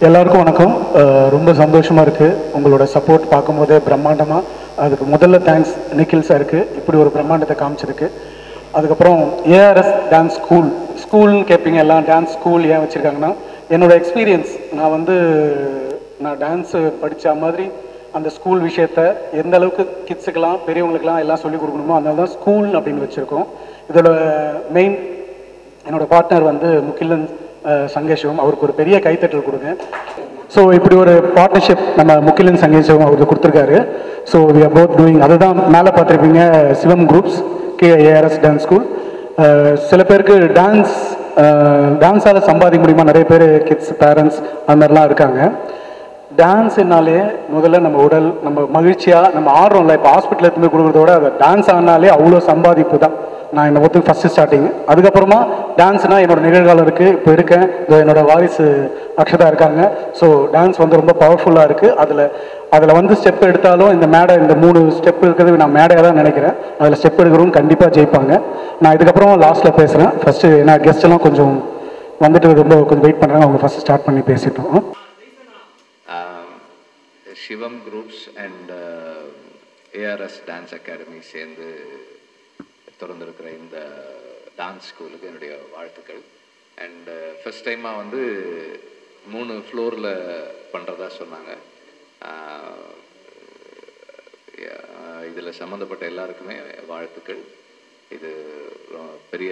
எல்லாருக்கும் வணக்கம். ரொம்ப சந்தோஷமாக இருக்குது உங்களோட சப்போர்ட் பார்க்கும்போதே பிரம்மாண்டமாக. அதுக்கு முதல்ல தேங்க்ஸ் நிக்கில் சாருக்கு இப்படி ஒரு பிரம்மாண்டத்தை காமிச்சதுக்கு. அதுக்கப்புறம் ஏஆர்எஸ் டான்ஸ் ஸ்கூல்னு கேட்பீங்க, எல்லாம் டான்ஸ் ஸ்கூல் ஏன் வச்சுருக்காங்கன்னா என்னோடய எக்ஸ்பீரியன்ஸ். நான் டான்ஸு படித்த மாதிரி அந்த ஸ்கூல் விஷயத்த எந்த அளவுக்கு கிட்ஸுக்கெல்லாம் பெரியவங்களுக்கெல்லாம் எல்லாம் சொல்லிக் கொடுக்கணுமோ அதனால தான் ஸ்கூல் அப்படின்னு வச்சுருக்கோம். இதோட மெயின் என்னோடய பார்ட்னர் முகிலன் சங்கேஷும், அவருக்கு ஒரு பெரிய கைத்தட்டல் கொடுங்க. ஸோ இப்படி ஒரு பார்ட்னர்ஷிப் நம்ம முகிலன் சங்கேஷும் அவருக்கு கொடுத்துருக்காரு. So we are both doing. அதுதான் மேலே பார்த்துருப்பீங்க, Sivam groups KARS dance school. சில பேருக்கு டான்ஸால் சம்பாதிக்க முடியுமா, நிறைய பேர் கிட்ஸ் பேரண்ட்ஸ் அந்த மாதிரிலாம் இருக்காங்க. டான்ஸ்னாலே முதல்ல நம்ம உடல் நம்ம மகிழ்ச்சியாக நம்ம ஆடுறோம்ல. இப்போ ஹாஸ்பிட்டல் எடுத்துமே கொடுக்குறதோட அதை டான்ஸ் ஆனாலே அவ்வளோ சம்பாதிப்பு தான். நான் என்னை பொறுத்து ஃபஸ்ட்டு ஸ்டார்டிங். அதுக்கப்புறமா டான்ஸ்னால் என்னோடய நிகழ்காலம் இருக்குது, இப்போ இருக்கேன், என்னோடய வாரிசு அக்ஷதா இருக்காங்க. ஸோ டான்ஸ் ரொம்ப பவர்ஃபுல்லாக இருக்குது. அதில் ஸ்டெப் எடுத்தாலும் இந்த 3 ஸ்டெப் இருக்கிறது நான் மேடையாக தான் நினைக்கிறேன். அதில் ஸ்டெப் எடுக்கிறவங்க கண்டிப்பாக ஜெயிப்பாங்க. நான் இதுக்கப்புறம் லாஸ்ட்டில் பேசுகிறேன். ஃபஸ்ட்டு ஏன்னா கெஸ்ட்டெல்லாம் கொஞ்சம் கொஞ்சம் வெயிட் பண்ணுறாங்க, அவங்க ஃபஸ்ட்டு ஸ்டார்ட் பண்ணி பேசிட்டோம். Sivam groups and ARS dance academy சேர்ந்து திறந்திருக்கிற இந்த டான்ஸ் ஸ்கூலுக்கு என்னுடைய வாழ்த்துக்கள். அண்ட் ஃபஸ்ட் டைமாக 3 ஃப்ளோரில் பண்ணுறதா சொன்னாங்க. இதில் சம்மந்தப்பட்ட எல்லாருக்குமே வாழ்த்துக்கள். இது பெரிய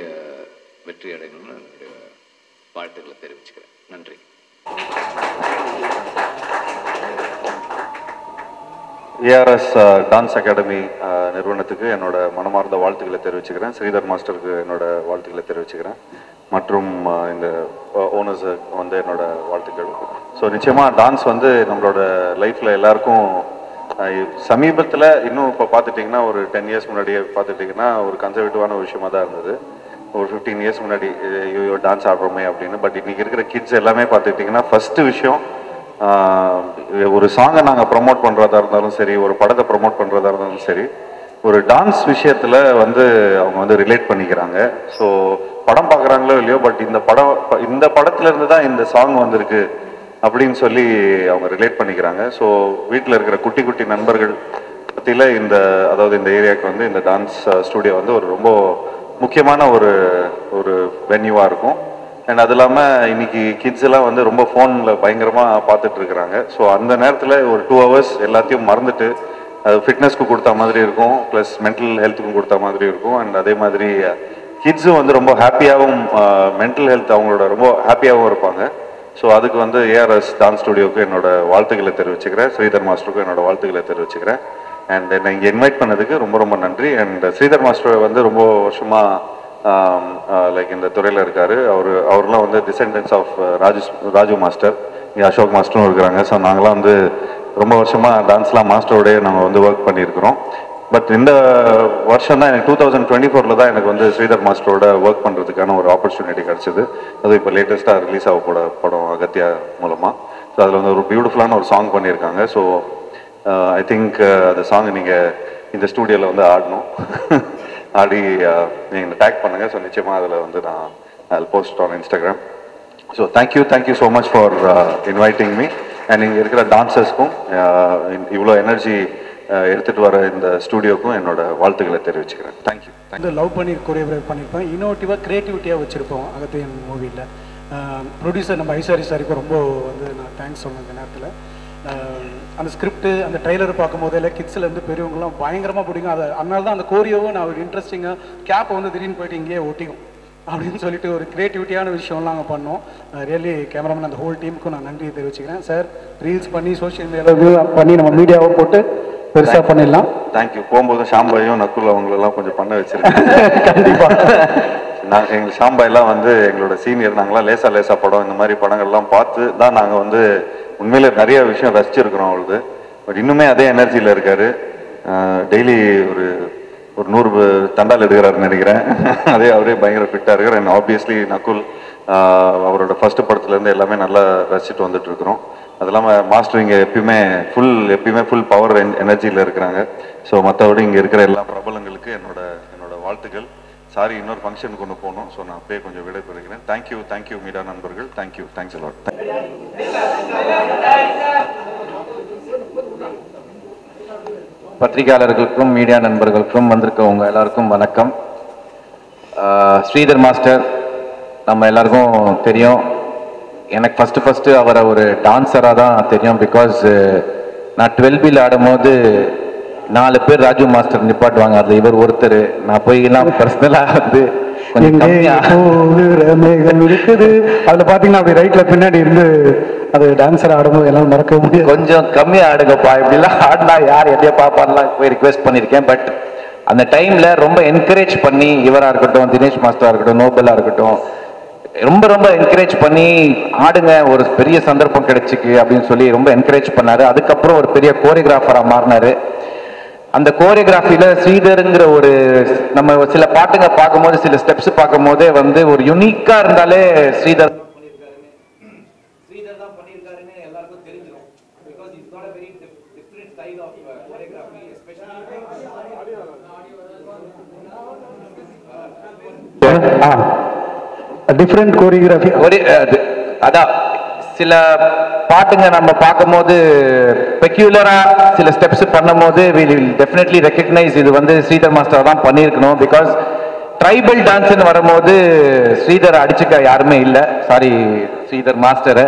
வெற்றி அடையணும்னு என்னுடைய வாழ்த்துக்களை தெரிவிச்சுக்கிறேன். நன்றி. ARS டான்ஸ் அகாடமி நிறுவனத்துக்கு என்னோட மனமார்ந்த வாழ்த்துக்களை தெரிவிச்சுக்கிறேன். ஸ்ரீதர் மாஸ்டருக்கு என்னோட வாழ்த்துக்களை தெரிவிச்சுக்கிறேன். மற்றும் இந்த ஓனர்ஸ் என்னோட வாழ்த்துக்கள். ஸோ நிச்சயமாக டான்ஸ் நம்மளோட லைஃப்பில் எல்லாருக்கும் சமீபத்தில் இன்னும் இப்போ பார்த்துட்டிங்கன்னா ஒரு 10 இயர்ஸ் முன்னாடியே பார்த்துட்டிங்கன்னா ஒரு கன்சர்வேட்டிவான ஒரு விஷயமாக தான் இருந்தது. ஒரு 15 இயர்ஸ் முன்னாடி ஐயோ டான்ஸ் ஆடுறோமே அப்படின்னு. பட் இன்றைக்கி இருக்கிற கிட்ஸ் எல்லாமே பார்த்துக்கிட்டிங்கன்னா ஃபஸ்ட்டு விஷயம் ஒரு சாங்கை நாங்கள் ப்ரமோட் பண்ணுறதா இருந்தாலும் சரி, ஒரு படத்தை ப்ரமோட் பண்ணுறதா இருந்தாலும் சரி, ஒரு டான்ஸ் விஷயத்தில் அவங்க ரிலேட் பண்ணிக்கிறாங்க. ஸோ படம் பார்க்குறாங்களோ இல்லையோ, பட் இந்த படத்துலேருந்து தான் இந்த சாங் வந்திருக்கு அப்படின்னு சொல்லி அவங்க ரிலேட் பண்ணிக்கிறாங்க. ஸோ வீட்டில் இருக்கிற குட்டி குட்டி நண்பர்கள் பற்றியில் அதாவது இந்த ஏரியாவுக்கு இந்த டான்ஸ் ஸ்டூடியோ ஒரு ரொம்ப முக்கியமான ஒரு வென்யூவாக இருக்கும். அண்ட் அது இல்லாமல் இன்னைக்கு கிட்ஸ் எல்லாம் ரொம்ப ஃபோனில் பயங்கரமாக பார்த்துட்டு இருக்கிறாங்க. ஸோ அந்த நேரத்தில் ஒரு 2 ஹவர்ஸ் எல்லாத்தையும் மறந்துட்டு அது ஃபிட்னஸ்க்கு கொடுத்த மாதிரி இருக்கும், ப்ளஸ் மென்டல் ஹெல்த்துக்கும் கொடுத்த மாதிரி இருக்கும். அண்ட் அதே மாதிரி கிட்ஸும் ரொம்ப ஹாப்பியாகவும் மென்டல் ஹெல்த் அவங்களோட ரொம்ப ஹாப்பியாகவும் இருப்பாங்க. ஸோ அதுக்கு ARS டான்ஸ் ஸ்டுடியோவுக்கு என்னோட வாழ்த்துக்களை தெரிவிச்சுக்கிறேன். ஸ்ரீதர் மாஸ்டருக்கும் என்னோட வாழ்த்துக்களை தெரிவிச்சுக்கிறேன். அண்ட் என்னை இங்கே இன்வைட் பண்ணதுக்கு ரொம்ப ரொம்ப நன்றி. அண்ட் ஸ்ரீதர் மாஸ்டர் ரொம்ப வருஷமாக லைக் இந்த துறையில் இருக்கார். அவர்லாம் டிசெண்டன்ஸ் ஆஃப் ராஜு மாஸ்டர், இங்கே அசோக் மாஸ்டரும் இருக்கிறாங்க. ஸோ நாங்களாம் ரொம்ப வருஷமாக டான்ஸ்லாம் மாஸ்டரோடய நாங்கள் ஒர்க் பண்ணியிருக்கிறோம். பட் இந்த வருஷம் தான் எனக்கு 2024 தான் எனக்கு ஸ்ரீதர் மாஸ்டரோட ஒர்க் பண்ணுறதுக்கான ஒரு ஆப்பர்ச்சுனிட்டி கிடச்சிது. அது இப்போ லேட்டஸ்ட்டாக ரிலீஸ் ஆக படம் அகத்தியா மூலமாக. ஸோ அதில் ஒரு பியூட்டிஃபுல்லான ஒரு சாங் பண்ணியிருக்காங்க. ஸோ ஐ திங்க் அந்த சாங் நீங்கள் இந்த ஸ்டூடியோவில் ஆடணும். ஆடி நீங்கள் டேக் பண்ணுங்கள். ஸோ நிச்சயமாக அதில் நான் அதில் post on Instagram. So thank you so much for inviting me. And இங்கே இருக்கிற டான்சர்ஸ்க்கும் இவ்வளோ எனர்ஜி எடுத்துகிட்டு வர இந்த ஸ்டூடியோக்கும் என்னோட வாழ்த்துக்களை தெரிவிச்சுக்கிறேன். தேங்க்யூ. லவ் பண்ணி கொரியோகிராஃப் பண்ணியிருப்பேன். இன்னோவேட்டிவாக க்ரியேட்டிவிட்டியாக வச்சுருப்போம் அகத்தியன் மூவியில். ப்ரொடியூசர் நம்ம ஐஸ்வரி சாருக்கு ரொம்ப நான் தேங்க்ஸ் சொன்னேன் இந்த நேரத்தில். அந்த ஸ்கிரிப்டு அந்த ட்ரெய்லர் பார்க்கும்போதே கிட்ஸ்லேருந்து பெரியவங்களாம் பயங்கரமாக பிடிக்கும். அதனால தான் அந்த கோரியோவும் நான் ஒரு இன்ட்ரெஸ்டிங்காக கேப்பை திடீர்னு போயிட்டு இங்கேயே ஒட்டிக்கும் அப்படின்னு சொல்லிட்டு ஒரு க்ரியேட்டிவிட்டியான விஷயம்லாம் நாங்கள் பண்ணோம். ரியலி கேமராமேன் அந்த ஹோல் டீமுக்கும் நான் நன்றி தெரிவிச்சுக்கிறேன். சார் ரீல்ஸ் பண்ணி சோஷியல் மீடியாவில் பண்ணி நம்ம மீடியாவை போட்டு பெருசாக பண்ணிடலாம். தேங்க்யூ. போகும்போது ஷாம்பாயும் நக்குல் அவங்களெல்லாம் கொஞ்சம் பண்ண வச்சிருக்கேன். கண்டிப்பாக நாங்கள் எங்கள் ஷாம்பாயெல்லாம் எங்களோட சீனியர். நாங்களாம் லேசா படம் இந்த மாதிரி படங்கள்லாம் பார்த்து தான் நாங்கள் உண்மையிலே நிறைய விஷயம் ரசிச்சிருக்கிறோம் அவளுக்கு. பட் இன்னுமே அதே எனர்ஜியில் இருக்கார். டெய்லி ஒரு 100 தண்டால் எடுக்கிறாருன்னு நினைக்கிறேன். அவரே பயங்கர ஃபிட்டாக இருக்கார். அண்ட் ஆப்வியஸ்லி நக்குல் அவரோட ஃபஸ்ட்டு படத்துலேருந்து எல்லாமே நல்லா ரசிச்சுட்டு வந்துட்டு இருக்கிறோம். அது இல்லாமல் மாஸ்டர் இங்கே எப்பயுமே ஃபுல் பவர் எனர்ஜியில் இருக்கிறாங்க. ஸோ மற்றபடி இங்கே இருக்கிற எல்லா பிரபலங்களுக்கு என்னோட வாழ்த்துக்கள். சாரி இன்னொரு ஃபங்க்ஷனுக்கு ஒன்று போகணும். ஸோ நான் அப்படியே கொஞ்சம் விடை பெறுகிறேன். தேங்க்யூ மீடியா நண்பர்கள். Thanks a lot. பத்திரிகையாளர்களுக்கும் மீடியா நண்பர்களுக்கும் வந்திருக்கவங்க எல்லாருக்கும் வணக்கம். ஸ்ரீதர் மாஸ்டர் நம்ம எல்லாருக்கும் தெரியும். எனக்கு ஃபஸ்ட்டு அவரை ஒரு டான்ஸராக தான் தெரியும். பிகாஸ் நான் 12பியில் ஆடும்போது 4 பேர் ராஜு மாஸ்டர் நிப்பாட்டுவாங்க, அதில் இவர் ஒருத்தர். நான் போய்லாம் பர்சனலாக வந்து இருக்குது அதில் பார்த்தீங்கன்னா அப்படி ரைட்டில் பின்னாடி இருந்து அது டான்ஸர் ஆடும்போது எல்லாம் மறக்க முடியும். கொஞ்சம் கம்மியாக ஆடுங்கப்பா, இப்படிலாம் ஆடினா யார் எதையா பாப்பான்லாம் போய் ரிக்வெஸ்ட் பண்ணியிருக்கேன். பட் அந்த டைமில் ரொம்ப என்கரேஜ் பண்ணி, இவராக இருக்கட்டும், தினேஷ் மாஸ்டராக இருக்கட்டும், நோபலாக இருக்கட்டும், ரொம்ப என்கரேஜ் பண்ணி ஆடுங்க, ஒரு பெரிய சந்தர்ப்பம் கிடைச்சிக்கு அப்படின்னு சொல்லி ரொம்ப என்கரேஜ் பண்ணாரு. அதுக்கப்புறம் ஒரு பெரிய கோரியோகிராஃபராக மாறினாரு. அந்த கோரியோகிராஃபியில ஸ்ரீதருங்கிற ஒரு நம்ம சில பாட்டுங்க பார்க்கும்போது, சில ஸ்டெப்ஸ் பார்க்கும்போதே வந்து ஒரு யூனிக்கா இருந்தாலே ஸ்ரீதர் தான் பண்ணியிருக்காருன்னு எல்லாருக்கும் தெரிஞ்சிடும். Because it's not a very different style of choreography, especially different choreography. அதான் சில பாட்டுங்க நம்ம பார்க்கும்போது பெக்யூலரா சில ஸ்டெப்ஸ் பண்ணும்போது we will definitely recognize இது வந்து ஸ்ரீதர் மாஸ்டர் தான் பண்ணியிருக்கணும். பிகாஸ் ட்ரைபல் டான்ஸ்னு வரும்போது ஸ்ரீதர் அடிச்சுக்க யாருமே இல்லை. சாரி ஸ்ரீதர் மாஸ்டரை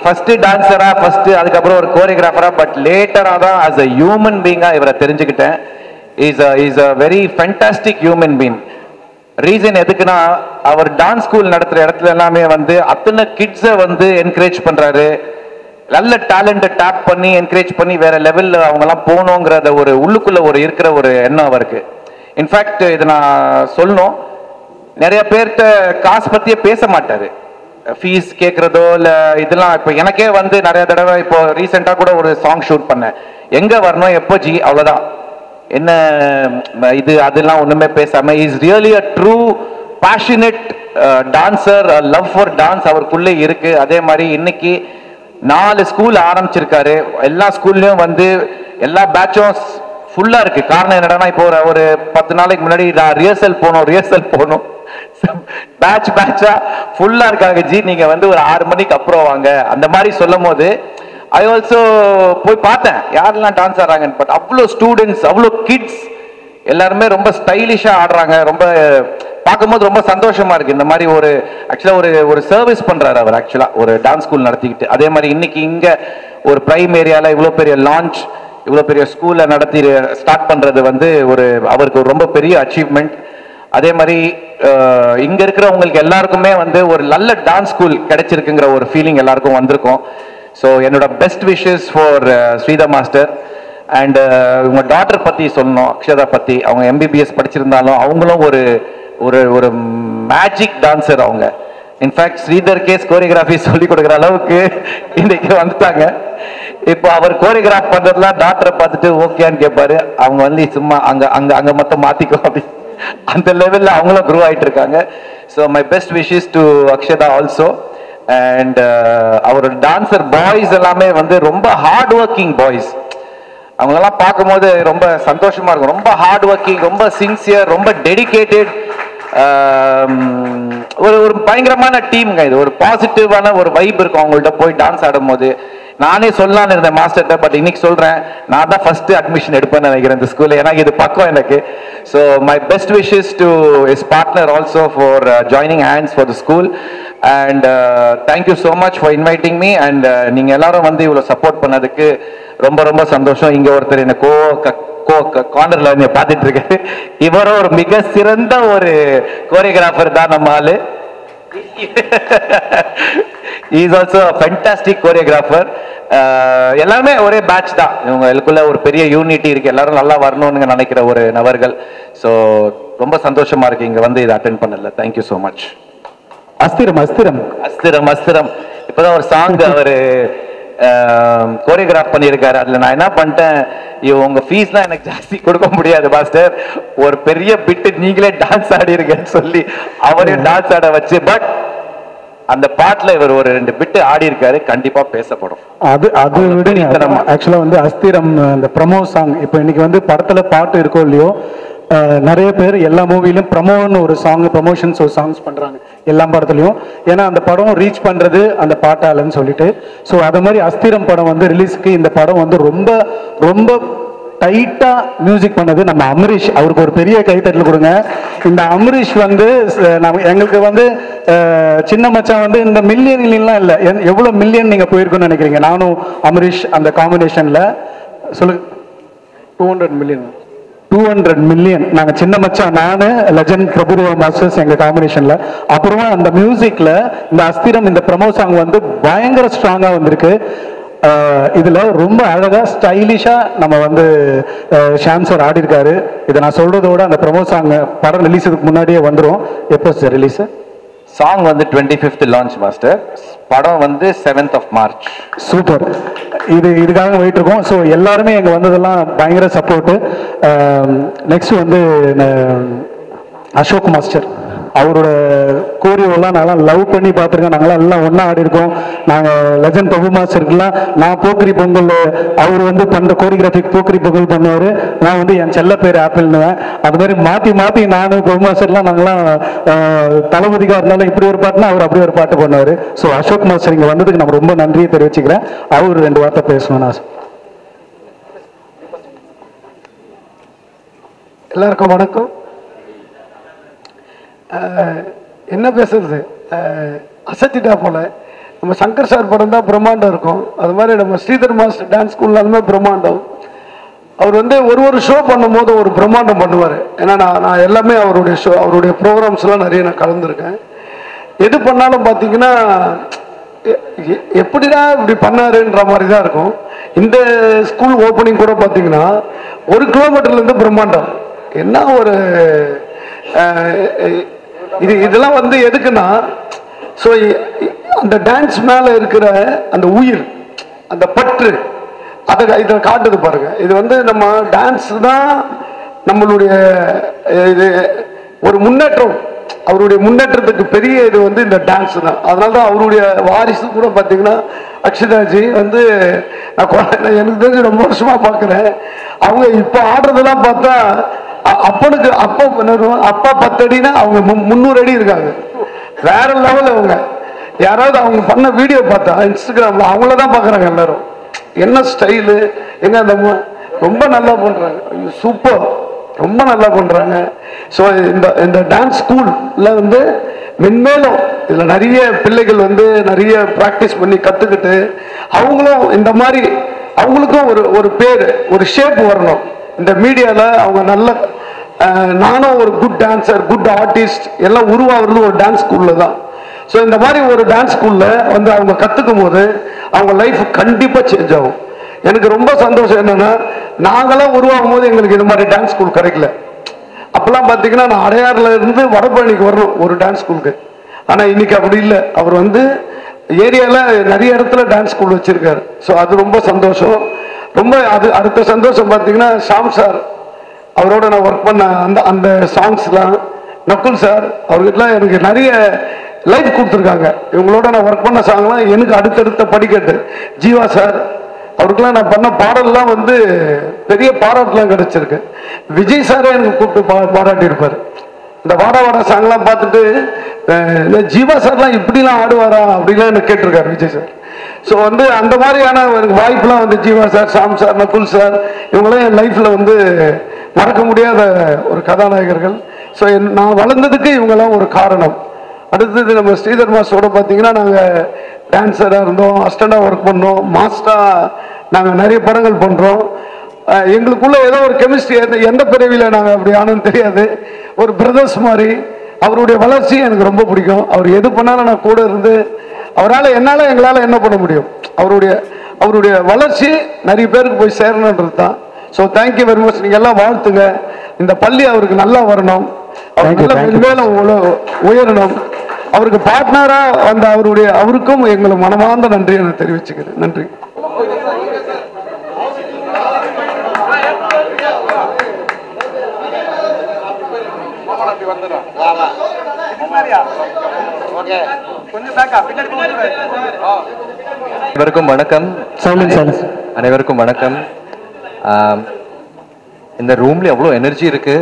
ஃபர்ஸ்ட் டான்ஸரா ஃபர்ஸ்ட், அதுக்கப்புறம் ஒரு கோரியோகிராஃபரா, பட் லேட்டரா தான் as a human being இவரை தெரிஞ்சுக்கிட்டேன். Is a very fantastic human being. Reason எதுக்குன்னா, அவர் டான்ஸ் ஸ்கூல் நடத்துற இடத்துல எல்லாமே வந்து அத்தனை கிட்ஸை வந்து என்கரேஜ் பண்றாரு. நல்ல டேலண்ட்டை டேப் பண்ணி என்கரேஜ் பண்ணி வேற லெவல்ல அவங்கெல்லாம் போகணுங்கிறத ஒரு உள்ளுக்குள்ள ஒரு இருக்கிற ஒரு எண்ணம் அவருக்கு. இன்ஃபேக்ட் இதை நான் சொல்லணும், நிறைய பேர்கிட்ட காசு பத்தியே பேச மாட்டாரு. ஃபீஸ் கேட்கறதோ இல்லை இதெல்லாம். இப்போ எனக்கே வந்து நிறைய தடவை, இப்போ ரீசெண்டாக கூட ஒரு சாங் ஷூட் பண்ணேன். எங்கே வரணும் எப்போ ஜி அவ்வளோதான், என்ன இது அதெல்லாம் ஒண்ணுமே பேசாம is really a true passionate dancer. Love for dance அவருக்குள்ளே இருக்கு. அதே மாதிரி இன்னைக்கு 4 ஸ்கூல் ஆரம்பிச்சிருக்காரு. எல்லா ஸ்கூல்லையும் வந்து எல்லா பேட்சும் ஃபுல்லா இருக்கு. காரணம் என்னன்னா, இப்போ ஒரு 10 நாளைக்கு முன்னாடி நான் ரிஹர்சல் போகணும் பேட்சா ஃபுல்லா இருக்காங்க. ஜி நீங்க வந்து ஒரு 6 மணிக்கு அப்புறம் வாங்க அந்த மாதிரி சொல்லும் போது ஐ ஆல்சோ போய் பார்த்தேன் யாரெல்லாம் டான்ஸ் ஆடுறாங்கன்னு. பட் அவ்வளோ ஸ்டூடெண்ட்ஸ், அவ்வளோ கிட்ஸ் எல்லாருமே ரொம்ப ஸ்டைலிஷாக ஆடுறாங்க. ரொம்ப பார்க்கும்போது ரொம்ப சந்தோஷமா இருக்கு. இந்த மாதிரி ஒரு ஆக்சுவலாக ஒரு சர்வீஸ் பண்றாரு அவர், ஆக்சுவலாக ஒரு டான்ஸ் ஸ்கூல் நடத்திக்கிட்டு. அதே மாதிரி இன்னைக்கு இங்கே ஒரு பிரைம் ஏரியாவில் இவ்வளோ பெரிய லான்ச், இவ்வளோ பெரிய ஸ்கூலில் நடத்தி ஸ்டார்ட் பண்ணுறது வந்து அவருக்கு ஒரு ரொம்ப பெரிய அச்சீவ்மெண்ட். அதே மாதிரி இங்கே இருக்கிறவங்களுக்கு எல்லாருக்குமே வந்து ஒரு நல்ல டான்ஸ் ஸ்கூல் கிடைச்சிருக்குங்கிற ஒரு ஃபீலிங் எல்லாருக்கும் வந்திருக்கும். ஸோ என்னோட best wishes for Sridhar master. And உங்கள் டாட்டர் பற்றி சொல்லணும், அக்ஷதா பற்றி. அவங்க MBBS படிச்சிருந்தாலும் அவங்களும் ஒரு ஒரு ஒரு மேஜிக் டான்சர் அவங்க. இன்ஃபேக்ட் ஸ்ரீதர்கே கோரியோகிராஃபி சொல்லி கொடுக்குற அளவுக்கு இன்னைக்கு வந்துட்டாங்க. இப்போ அவர் கோரியோகிராஃப் பண்ணுறதுலாம் டாக்டரை பார்த்துட்டு ஓகேன்னு கேட்பாரு. அவங்க வந்து சும்மா அங்கே மொத்தம் மாற்றிக்கோ அப்படி அந்த லெவலில் அவங்களும் க்ரோ ஆகிட்டு இருக்காங்க. So my best wishes to Akshata also. And அவரோட டான்சர் பாய்ஸ் எல்லாமே வந்து ரொம்ப ஹார்ட் ஒர்க்கிங் பாய்ஸ். அவங்களெல்லாம் பார்க்கும்போது ரொம்ப சந்தோஷமா இருக்கும். ரொம்ப ஹார்ட் ஒர்க்கிங், ரொம்ப சின்சியர், ரொம்ப டெடிகேட்டட். ஒரு பயங்கரமான டீம்ங்க இது. ஒரு பாசிட்டிவான ஒரு வைப் இருக்கும் அவங்கள்ட்ட போய் டான்ஸ் ஆடும் போது. நானே சொல்லலான்னு இருந்தேன் மாஸ்டர்கிட்ட, பட் இன்னைக்கு சொல்றேன், நான் தான் ஃபர்ஸ்ட் அட்மிஷன் எடுப்பேன்னு நினைக்கிறேன் இந்த ஸ்கூல்ல. ஏன்னா இது பக்கம் எனக்கு. So my best wishes to is partner also for joining hands for the school. And thank you so much for inviting me. And நீங்க எல்லாரும் வந்து இவ்வளோ சப்போர்ட் பண்ணதுக்கு ரொம்ப ரொம்ப சந்தோஷம். இங்க ஒருத்தர் என்ன கார்னர்ல வந்து பார்த்துட்டு இருக்காரு. இவரும் ஒரு மிக சிறந்த ஒரு கோரியோகிராஃபர் தான் நம்ம ஆளு. He is also a fantastic choreographer. எல்லாமே ஒரே பேட்ச் தான். இவங்களுக்குள்ள ஒரு பெரிய யூனிட்டி இருக்கு. எல்லாரும் நல்லா வரணும்னு நினைக்கிற ஒரு நபர்கள். ஸோ ரொம்ப சந்தோஷமா இருக்கு இங்க வந்து இதை அட்டென்ட் பண்ணல. Thank you so much. அஸ்திரம் அஸ்திரம் அஸ்திரம் அஸ்திரம் இப்போதான் ஒரு சாங் அவரு கோரியோகிராஃப் பண்ணியிருக்காரு. அதில் நான் என்ன பண்ணிட்டேன், உங்க ஃபீஸ்லாம் எனக்கு ஜாஸ்தி கொடுக்க முடியாது மாஸ்டர், ஒரு பெரிய பிட்டு நீங்களே டான்ஸ் ஆடி இருக்கேன்னு சொல்லி அவரையும் டான்ஸ் ஆட வச்சு, பட் அந்த பாட்டுல இவர் ஒரு 2 பிட்டு ஆடி இருக்காரு. கண்டிப்பா பேசப்படும். அது விட ஆக்சுவலா வந்து அஸ்திரம் அந்த ப்ரமோ சாங் இப்போ இன்னைக்கு வந்து படத்துல பாட்டு இருக்கோ இல்லையோ, நிறைய பேர் எல்லா மூவிலையும் ப்ரமோன்னு ஒரு சாங், ப்ரமோஷன்ஸ் ஒரு சாங்ஸ் பண்ணுறாங்க எல்லா படத்துலையும். ஏன்னா அந்த படம் ரீச் பண்ணுறது அந்த பாட்டாலன்னு சொல்லிட்டு. ஸோ அது மாதிரி அஸ்திரம் படம் வந்து ரிலீஸுக்கு இந்த படம் வந்து ரொம்ப ரொம்ப டைட்டாக மியூசிக் பண்ணது நம்ம அமரீஷ். அவருக்கு ஒரு பெரிய கைத்தட்டல் கொடுங்க. இந்த அமரீஷ் வந்து எங்களுக்கு வந்து சின்ன மச்சான் வந்து இந்த மில்லியன்லாம் இல்லை, எவ்வளோ மில்லியன் நீங்கள் போயிருக்குன்னு நினைக்கிறீங்க? நானும் அமரீஷ் அந்த காம்பினேஷனில் சொல்லுங்க. 200 மில்லியன் நாங்கள் சின்ன மச்சான், நான் லெஜண்ட் பிரபுதேவா மாஸ்டர்ஸ் எங்கள் காம்பினேஷனில். அப்புறமா அந்த மியூசிக்கில் இந்த அஸ்திரம் இந்த ப்ரமோ சாங் வந்து பயங்கர ஸ்ட்ராங்காக வந்திருக்கு. இதில் ரொம்ப அழகாக ஸ்டைலிஷாக நம்ம வந்து ஷாம் சார் ஆடிருக்காரு. இதை நான் சொல்கிறதோட அந்த ப்ரமோ சாங் படம் ரிலீஸுக்கு முன்னாடியே வந்துடும். எப்போ சார் ரிலீஸு? சாங் வந்து 25th லான்ச் மாஸ்டர், படம் வந்து 7th of March. சூப்பர். இதுக்காக போயிட்டு இருக்கோம். ஸோ எல்லாருமே எங்க வந்ததெல்லாம் பயங்கர சப்போர்ட்டு. நெக்ஸ்ட் வந்து அசோக் மாஸ்டர், அவரோட கோரியோலாம் நாங்களாம் லவ் பண்ணி பார்த்துருக்கோம். நாங்களாம் எல்லாம் ஒன்றா ஆடி இருக்கோம். நாங்கள் லெஜண்ட் பிரபு மாஸ்டருக்குலாம் நான் போக்கிரி பொங்கல், அவர் வந்து பண்ணுற கோரியோகிராஃபிக் போக்கிரி பொங்கல் பண்ணுவார். நான் வந்து என் செல்ல பேர் ஆப்பிள்னுவேன். அது மாதிரி மாற்றி மாற்றி நானும் பிரபு மாஸ்டர்லாம் நாங்களாம் தளபதிக்காக இருந்தாலும் இப்படி ஒரு பாட்டுனா அவர் அப்படி ஒரு பாட்டு பண்ணுவார். ஸோ அசோக் மாஸ்டர் இங்கே வந்ததுக்கு நம்ம ரொம்ப நன்றியை தெரிவிச்சுக்கிறேன். அவர் 2 வார்த்தை பேசணும்னு ஆசை. எல்லாருக்கும் வணக்கம். என்ன பேசுறது, அசத்திட்டா போல. நம்ம சங்கர் சார் படம் தான் பிரம்மாண்டம் இருக்கும், அது மாதிரி நம்ம ஸ்ரீதர் மாஸ்டர் டான்ஸ் ஸ்கூல்லாலுமே பிரம்மாண்டம். அவர் வந்து ஒரு ஷோ பண்ணும்போது ஒரு பிரம்மாண்டம் பண்ணுவார். ஏன்னா நான் எல்லாமே அவருடைய ஷோ, அவருடைய ப்ரோக்ராம்ஸ்லாம் நிறைய நான் கலந்துருக்கேன். எது பண்ணாலும் பார்த்தீங்கன்னா எப்படிடா இப்படி பண்ணாருன்ற மாதிரி தான் இருக்கும். இந்த ஸ்கூல் ஓப்பனிங் கூட பார்த்தீங்கன்னா 1 கிலோமீட்டர்லேருந்து பிரம்மாண்டம். என்ன ஒரு இதெல்லாம் வந்து எதுக்குன்னா, ஸோ அந்த டான்ஸ் மேலே இருக்கிற அந்த உயிர், அந்த பற்று, அதை இதை காட்டுது பாருங்க. இது வந்து நம்ம டான்ஸ் தான் நம்மளுடைய இது ஒரு முன்னேற்றம். அவருடைய முன்னேற்றத்துக்கு பெரிய இது வந்து இந்த டான்ஸ் தான். அதனால தான் அவருடைய வாரிசு கூட பார்த்தீங்கன்னா அக்ஷதாஜி வந்து நான் எனக்கு தெரிஞ்சு ரொம்ப வருஷமாக பார்க்குறேன். அவங்க இப்போ ஆடுறதெல்லாம் பார்த்தா அப்பனுக்கு அப்பா 10 அடினா அவங்க 300 அடி இருக்காங்க. வேற லெவல். அவங்க யாராவது அவங்க பண்ண வீடியோ பார்த்தா இன்ஸ்டாகிராமில் அவங்கள தான் பார்க்குறாங்க எல்லாரும். என்ன ஸ்டைலு, எங்க அந்த ரொம்ப நல்லா பண்ணுறாங்க. சூப்பர், ரொம்ப நல்லா பண்ணுறாங்க. ஸோ இந்த டான்ஸ் ஸ்கூலில் வந்து மென்மேலும் இதில் நிறைய பிள்ளைகள் வந்து நிறைய ப்ராக்டிஸ் பண்ணி கற்றுக்கிட்டு அவங்களும் இந்த மாதிரி அவங்களுக்கும் ஒரு பேர், ஒரு ஷேப் வரணும். இந்த மீடியாவில் அவங்க நல்ல, நானும் ஒரு குட் டான்ஸர், குட் ஆர்டிஸ்ட் எல்லாம் உருவாகிறது ஒரு டான்ஸ் ஸ்கூலில் தான். ஸோ இந்த மாதிரி ஒரு டான்ஸ் ஸ்கூலில் வந்து அவங்க கற்றுக்கும் போது அவங்க லைஃப் கண்டிப்பாக சேஞ்ச் ஆகும். எனக்கு ரொம்ப சந்தோஷம் என்னென்னா, நாங்களாம் உருவாகும் போது எங்களுக்கு இந்த மாதிரி டான்ஸ் ஸ்கூல் கிடைக்கல. அப்போல்லாம் பார்த்தீங்கன்னா நான் அடையாறில் இருந்து வடபழனிக்கு வரணும் ஒரு டான்ஸ் ஸ்கூலுக்கு. ஆனால் இன்னைக்கு அப்படி இல்லை. அவர் வந்து ஏரியாவில் நிறைய இடத்துல டான்ஸ் ஸ்கூல் வச்சுருக்காரு. ஸோ அது ரொம்ப சந்தோஷம். ரொம்ப அடுத்த சந்தோஷம் பார்த்தீங்கன்னா ஷாம் சார், அவரோட நான் ஒர்க் பண்ண அந்த சாங்ஸ்லாம், நக்குல் சார் அவர்கிட்டலாம் எனக்கு நிறைய லைஃப் கொடுத்துருக்காங்க. இவங்களோட நான் ஒர்க் பண்ண சாங்லாம் எனக்கு அடுத்தடுத்த படிக்கட்டு. ஜீவா சார் அவருக்கெல்லாம் நான் பண்ண பாடல்லாம் வந்து பெரிய பாராட்டுலாம் கிடைச்சிருக்கு. விஜய் சாரே எனக்கு கூப்பிட்டு பாராட்டியிருப்பார். இந்த வாடா வாடா சாங்லாம் பார்த்துட்டு ஜீவா சார்லாம் இப்படிலாம் ஆடுவாரா அப்படிலாம் எனக்கு கேட்டிருக்காரு விஜய் சார். ஸோ வந்து அந்த மாதிரியான எனக்கு வாய்ப்புலாம் வந்து Jiiva sir, Shaam sir, Nakul sir இவங்களாம் என் லைஃப்பில் வந்து மறக்க முடியாத ஒரு கதாநாயகர்கள். ஸோ நான் வளர்ந்ததுக்கு இவங்கெல்லாம் ஒரு காரணம். அடுத்தது நம்ம ஸ்ரீதர் மாஸ்டரோட பார்த்தீங்கன்னா நாங்கள் டான்ஸராக இருந்தோம், அசிஸ்டண்டாக ஒர்க் பண்ணோம், மாஸ்டராக நாங்கள் நிறைய படங்கள் பண்ணுறோம். எங்களுக்குள்ள ஏதோ ஒரு கெமிஸ்ட்ரி, எந்த பிறவியில் நாங்கள் அப்படி ஆனோன்னு தெரியாது. ஒரு பிரதர்ஸ் மாதிரி. அவருடைய வளர்ச்சி எனக்கு ரொம்ப பிடிக்கும். அவர் எது பண்ணாலும் நான் கூட இருந்து எங்களால் என்ன பண்ண முடியும், அவருடைய வளர்ச்சி நிறைய பேருக்கு போய் சேரணுன்றது தான். So thank you very much. நீங்கள் எல்லாம் வாழ்த்துங்க. இந்த பள்ளி அவருக்கு நல்லா வரணும், அவர் மேலும் உயரணும். அவருக்கு பார்ட்னராக வந்த அவருக்கும் எங்களை மனமார்ந்த நன்றியை நான் தெரிவிச்சுக்கிறேன். நன்றி. அனைவருக்கும் வணக்கம். அனைவருக்கும் வணக்கம். இந்த ரூம்ல எவ்வளோ எனர்ஜி இருக்கு.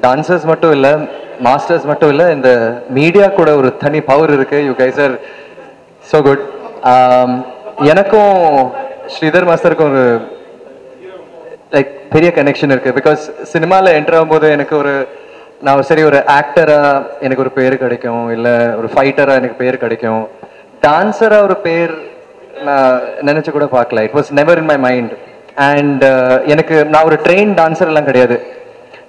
டான்சர்ஸ் மட்டும் இல்லை, மாஸ்டர்ஸ் மட்டும் இல்லை, இந்த மீடியா கூட ஒரு தனி பவர் இருக்கு. You guys are so good. எனக்கும் ஸ்ரீதர் மாஸ்டருக்கும் ஒரு லைக் பெரிய கனெக்ஷன் இருக்கு. பிகாஸ் சினிமாவில் என்டர் ஆகும்போது எனக்கு ஒரு நான் சரி ஒரு ஆக்டராக எனக்கு ஒரு பேர் கிடைக்கும், இல்லை ஒரு ஃபைட்டராக எனக்கு பேர் கிடைக்கும். டான்ஸராக ஒரு பேர் நான் நினச்சி கூட பார்க்கல. It was never in my mind. And எனக்கு நான் ஒரு ட்ரெயின் டான்ஸர் எல்லாம் கிடையாது.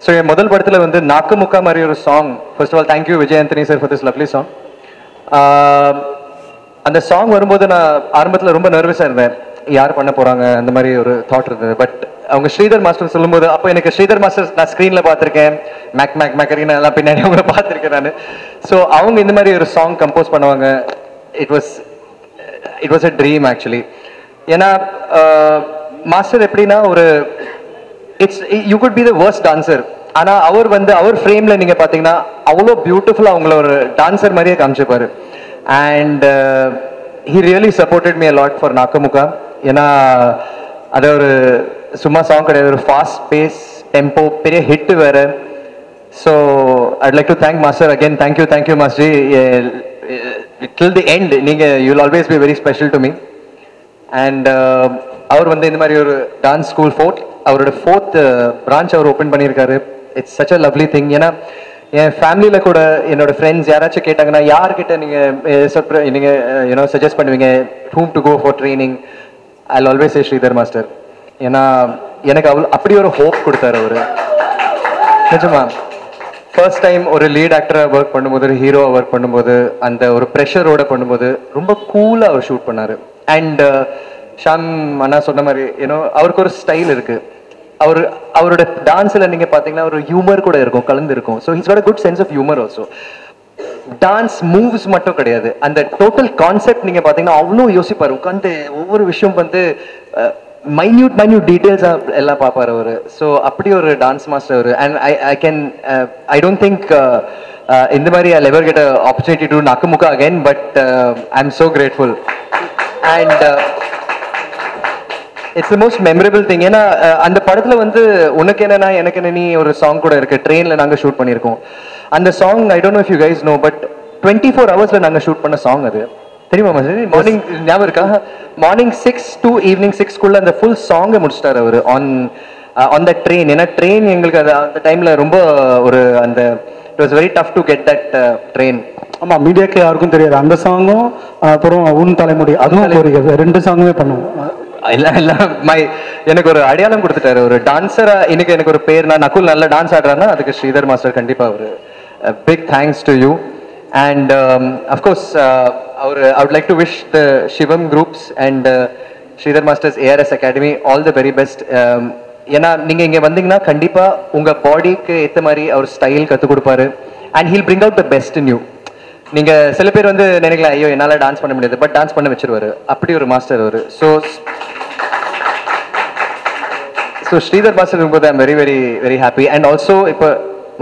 ஸோ என் முதல் படத்தில் வந்து நாக்கு முக்கா மாதிரி ஒரு song. First of all thank you Vijay Antony sir for this lovely song. அந்த சாங் வரும்போது நான் ஆரம்பத்தில் ரொம்ப நர்வஸாக இருந்தேன், யார் பண்ண போகிறாங்க அந்த மாதிரி ஒரு தாட் இருந்தது. பட் அவங்க ஸ்ரீதர் மாஸ்டர் சொல்லும்போது அப்போ எனக்கு ஸ்ரீதர் மாஸ்டர் நான் ஸ்க்ரீனில் பார்த்துருக்கேன், மேக்கரின் எல்லாம் பின்னாடி அவங்கள பார்த்துருக்கேன் நான். ஸோ அவங்க இந்த மாதிரி ஒரு சாங் கம்போஸ் பண்ணுவாங்க. It was a dream actually. ஏன்னா மாஸ்டர் எப்படின்னா ஒரு you could be the worst dancer, ஆனால் அவர் வந்து அவர் ஃப்ரேமில் நீங்கள் பார்த்தீங்கன்னா அவ்வளோ பியூட்டிஃபுல்லாக அவங்கள ஒரு டான்சர் மாதிரியே காமிச்சிருப்பாரு. And he really supported me a lot for Nakkamukka. ஏன்னா அது ஒரு சும்மா சாங் கிடையாது, ஒரு ஃபாஸ்ட் பேஸ் டெம்போ, பெரிய ஹிட் வேறு. So I'd like to thank master again. Thank you master. till the end நீங்கள் you will always be very special to me. And அவர் வந்து இந்த மாதிரி ஒரு டான்ஸ் ஸ்கூல் அவரோட 4th பிரான்ச் அவர் ஓப்பன் பண்ணியிருக்காரு. It's such a lovely thing. ஏன்னா என் ஃபேமிலியில் கூட என்னோட ஃப்ரெண்ட்ஸ் யாராச்சும் கேட்டாங்கன்னா யார்கிட்ட நீங்கள் சஜஸ்ட் பண்ணுவீங்க whom to go for training, I'll always say Sridhar master. ஏன்னா எனக்கு அப்படி ஒரு ஹோப் கொடுத்தாரு அவர். நிஜமா ஃபர்ஸ்ட் டைம் ஒரு லீட் ஆக்டராக ஒர்க் பண்ணும்போது, ஒரு ஹீரோவாக ஒர்க் பண்ணும்போது, அந்த ஒரு ப்ரெஷரோட பண்ணும்போது ரொம்ப கூலாக அவர் ஷூட் பண்ணார். அண்ட் ஷாம் அண்ணா சொன்ன மாதிரி அவருக்கு ஒரு ஸ்டைல் இருக்குது. அவரோட டான்ஸில் நீங்கள் பார்த்தீங்கன்னா ஒரு ஹியூமர் கூட இருக்கும், கலந்து இருக்கும். So he's got a good sense of humour also. Dance moves மட்டும் கிடையாது, அந்த டோட்டல் கான்செப்ட் நீங்கள் பார்த்தீங்கன்னா அவ்வளோ யோசிப்பார். உட்காந்து ஒவ்வொரு விஷயம் வந்து மைன்யூட் டீட்டெயில்ஸாக எல்லாம் பார்ப்பார் அவர். ஸோ அப்படி ஒரு டான்ஸ் மாஸ்டர் அவர். அண்ட் ஐ டோன்ட் திங்க் இந்த மாதிரி I ever get a opportunity to Nakkumukka again. But I am so grateful. And it's the most memorable thing. ஏன்னா அந்த படத்தில் வந்து உனக்கு என்னன்னா எனக்கு என்ன நீ ஒரு சாங் கூட இருக்குது, ட்ரெயினில் நாங்கள் ஷூட் பண்ணியிருக்கோம். அந்த song I don't know if you guys know, but 24 ஹவர்ஸில் நாங்கள் ஷூட் பண்ண சாங் அது. தெரியுமா மாஸ்டர்? மார்னிங் ஞாபகம் இருக்கா? மார்னிங் 6 to evening 6 அந்த ஃபுல் சாங்கை முடிச்சிட்டார் அவர் ஆன் த ட்ரெயின். ஏன்னா ட்ரெயின் எங்களுக்கு அந்த டைமில் ரொம்ப ஒரு அந்த it was very tough to get that train. ஆமாம், மீடியாக்கு யாருக்கும் தெரியாது அந்த சாங்கும். அப்புறம் உன் தலைமுடி அதுவும் ஒரு 2 சாங்குமே பண்ணுவோம். எனக்கு ஒரு அடையாளம் கொடுத்துட்டாரு ஒரு டான்ஸரா. இன்னைக்கு எனக்கு ஒரு பேர், நான் நகுல் நல்ல டான்ஸ் ஆடுறாருன்னா அதுக்கு ஸ்ரீதர் மாஸ்டர் கண்டிப்பாக ஒரு big thanks to you. And of course, I would like to wish the Shivam groups and Sridhar Masters ARS Academy all the very best. ஏன்னா நீங்கள் இங்கே வந்தீங்கன்னா கண்டிப்பாக உங்கள் பாடிக்கு ஏற்ற மாதிரி அவர் ஸ்டைல் கற்றுக் கொடுப்பாரு. And he'll bring out the best in you. நீங்கள் சில பேர் வந்து நினைக்கலாம் ஐயோ என்னால் டான்ஸ் பண்ண முடியாது, பட் டான்ஸ் பண்ண வச்சிருவாரு. அப்படி ஒரு மாஸ்டர் அவர். ஸோ ஸ்ரீதர் மாஸ்டர் இருக்கும்போது I'm very very very happy. And also இப்போ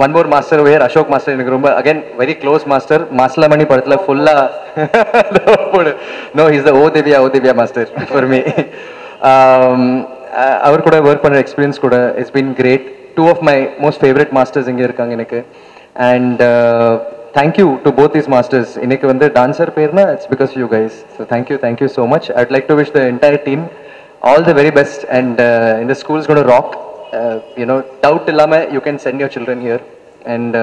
one more master where Ashok master எனக்கு ரொம்ப again very close master. Masilamani படத்தில் ஃபுல்லாக நோ இஸ் த ஓ தேவியா மாஸ்டர் ஃபார் மீ. அவர் கூட ஒர்க் பண்ணுற எக்ஸ்பீரியன்ஸ் கூட it's been great. 2 of my most favorite masters இங்கே இருக்காங்க எனக்கு. And thank you to both these masters. இன்னைக்கு வந்து டான்சர் பேர்னா it's because you guys. So thank you so much. IIT like to wish the entire team all the very best. And in the school's going to rock. Doubt illama you can send your children here, and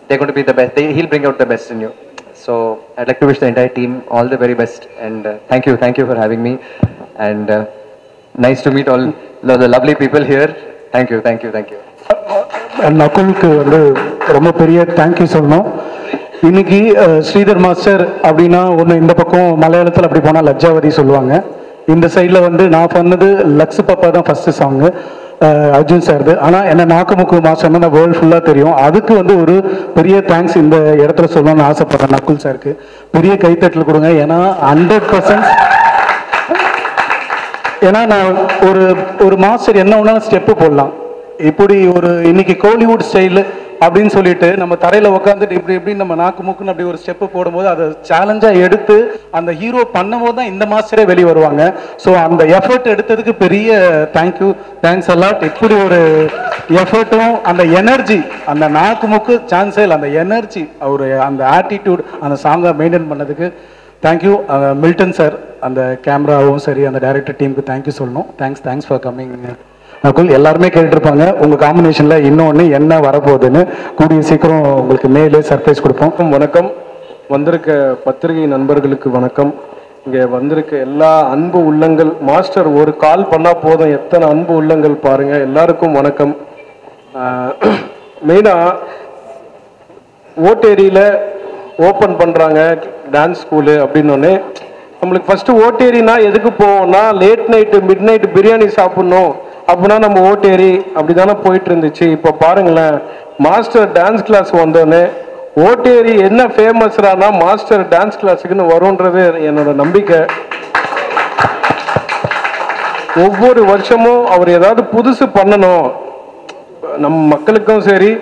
they're going to be the best. He'll bring out the best in you. So I'd like to wish the entire team all the very best. And thank you for having me. And nice to meet all the lovely people here. Thank you. நகுலுக்கு வந்து ரொம்ப பெரிய thank you சொல்லணும். இன்னைக்கு Sridhar master அப்படின்னா ஒன்று இந்த பக்கம் மலையாளத்தில் அப்படி போனால் லஜ்ஜாவதி சொல்லுவாங்க. இந்த சைடில் வந்து நான் பண்ணது லக்ஸ் பாப்பா தான் ஃபஸ்ட்டு சாங்கு அர்ஜுன் சார்து. ஆனால் என்ன நாக்குமுக்கு மாஸ்டர்னா நான் வேர்ல்டு ஃபுல்லாக தெரியும். அதுக்கு வந்து ஒரு பெரிய தேங்க்ஸ் இந்த இடத்துல சொல்லணும்னு ஆசைப்பட்றேன் நகுல் சாருக்கு. பெரிய கைத்தட்டல் கொடுங்க. ஏன்னா 100% ஏன்னா நான் ஒரு மாஸ்டர் என்ன ஒன்றாலும் ஸ்டெப்பு போடலாம். இப்படி ஒரு இன்னைக்கு கோலிவுட் ஸ்டைலு அப்படின்னு சொல்லிட்டு நம்ம தரையில் உட்காந்துட்டு இப்படி நம்ம நாக்கு மூக்குன்னு அப்படி ஒரு ஸ்டெப்பு போடும்போது அதை சேலஞ்சாக எடுத்து அந்த ஹீரோ பண்ணும்போது தான் இந்த மாஸ்டரே வெளியே வருவாங்க. ஸோ அந்த எஃபர்ட் எடுத்ததுக்கு பெரிய தேங்க்ஸ் அலாட். இப்படி ஒரு எஃபர்ட்டும் அந்த எனர்ஜி, அந்த நாக்கு மூக்கு சான்ஸே இல்லை, அந்த எனர்ஜி, அவர் அந்த ஆட்டிடியூட் அந்த சாங்கை மெயின்டைன் பண்ணதுக்கு தேங்க்யூ. மில்டன் சார், அந்த கேமராவும் சரி, அந்த டைரக்டர் டீமுக்கு தேங்க்யூ சொல்லணும். Thanks for coming. நகுல், எல்லாருமே கேட்டுருப்பாங்க உங்கள் காம்பினேஷனில் இன்னொன்று என்ன வரப்போகுதுன்னு. கூடிய சீக்கிரம் உங்களுக்கு மேலே சர்ப்ரைஸ் கொடுப்போம். வணக்கம். வந்திருக்க பத்திரிகை நண்பர்களுக்கு வணக்கம். இங்கே வந்திருக்க எல்லா அன்பு உள்ளங்கள், மாஸ்டர் ஒரு கால் பண்ணால் போதும் எத்தனை அன்பு உள்ளங்கள் பாருங்கள். எல்லாருக்கும் வணக்கம். மெயினாக ஓட்டேரியில் ஓப்பன் பண்ணுறாங்க டான்ஸ் ஸ்கூலு அப்படின்னோடனே நம்மளுக்கு ஃபஸ்ட்டு ஓட்டேரினா எதுக்கு போவோம்னா late night midnight biryani சாப்பிட்ணும் அப்படின்னா நம்ம ஓட்டேரி அப்படி தானே போயிட்டு இருந்துச்சு. இப்போ பாருங்களேன், மாஸ்டர் டான்ஸ் கிளாஸ் வந்தோடனே ஓட்டேரி என்ன ஃபேமஸ்ரானா மாஸ்டர் டான்ஸ் கிளாஸுக்குன்னு வரும்ன்றது என்னோட நம்பிக்கை. ஒவ்வொரு வருஷமும் அவர் ஏதாவது புதுசு பண்ணணும், நம்ம மக்களுக்கும் சரி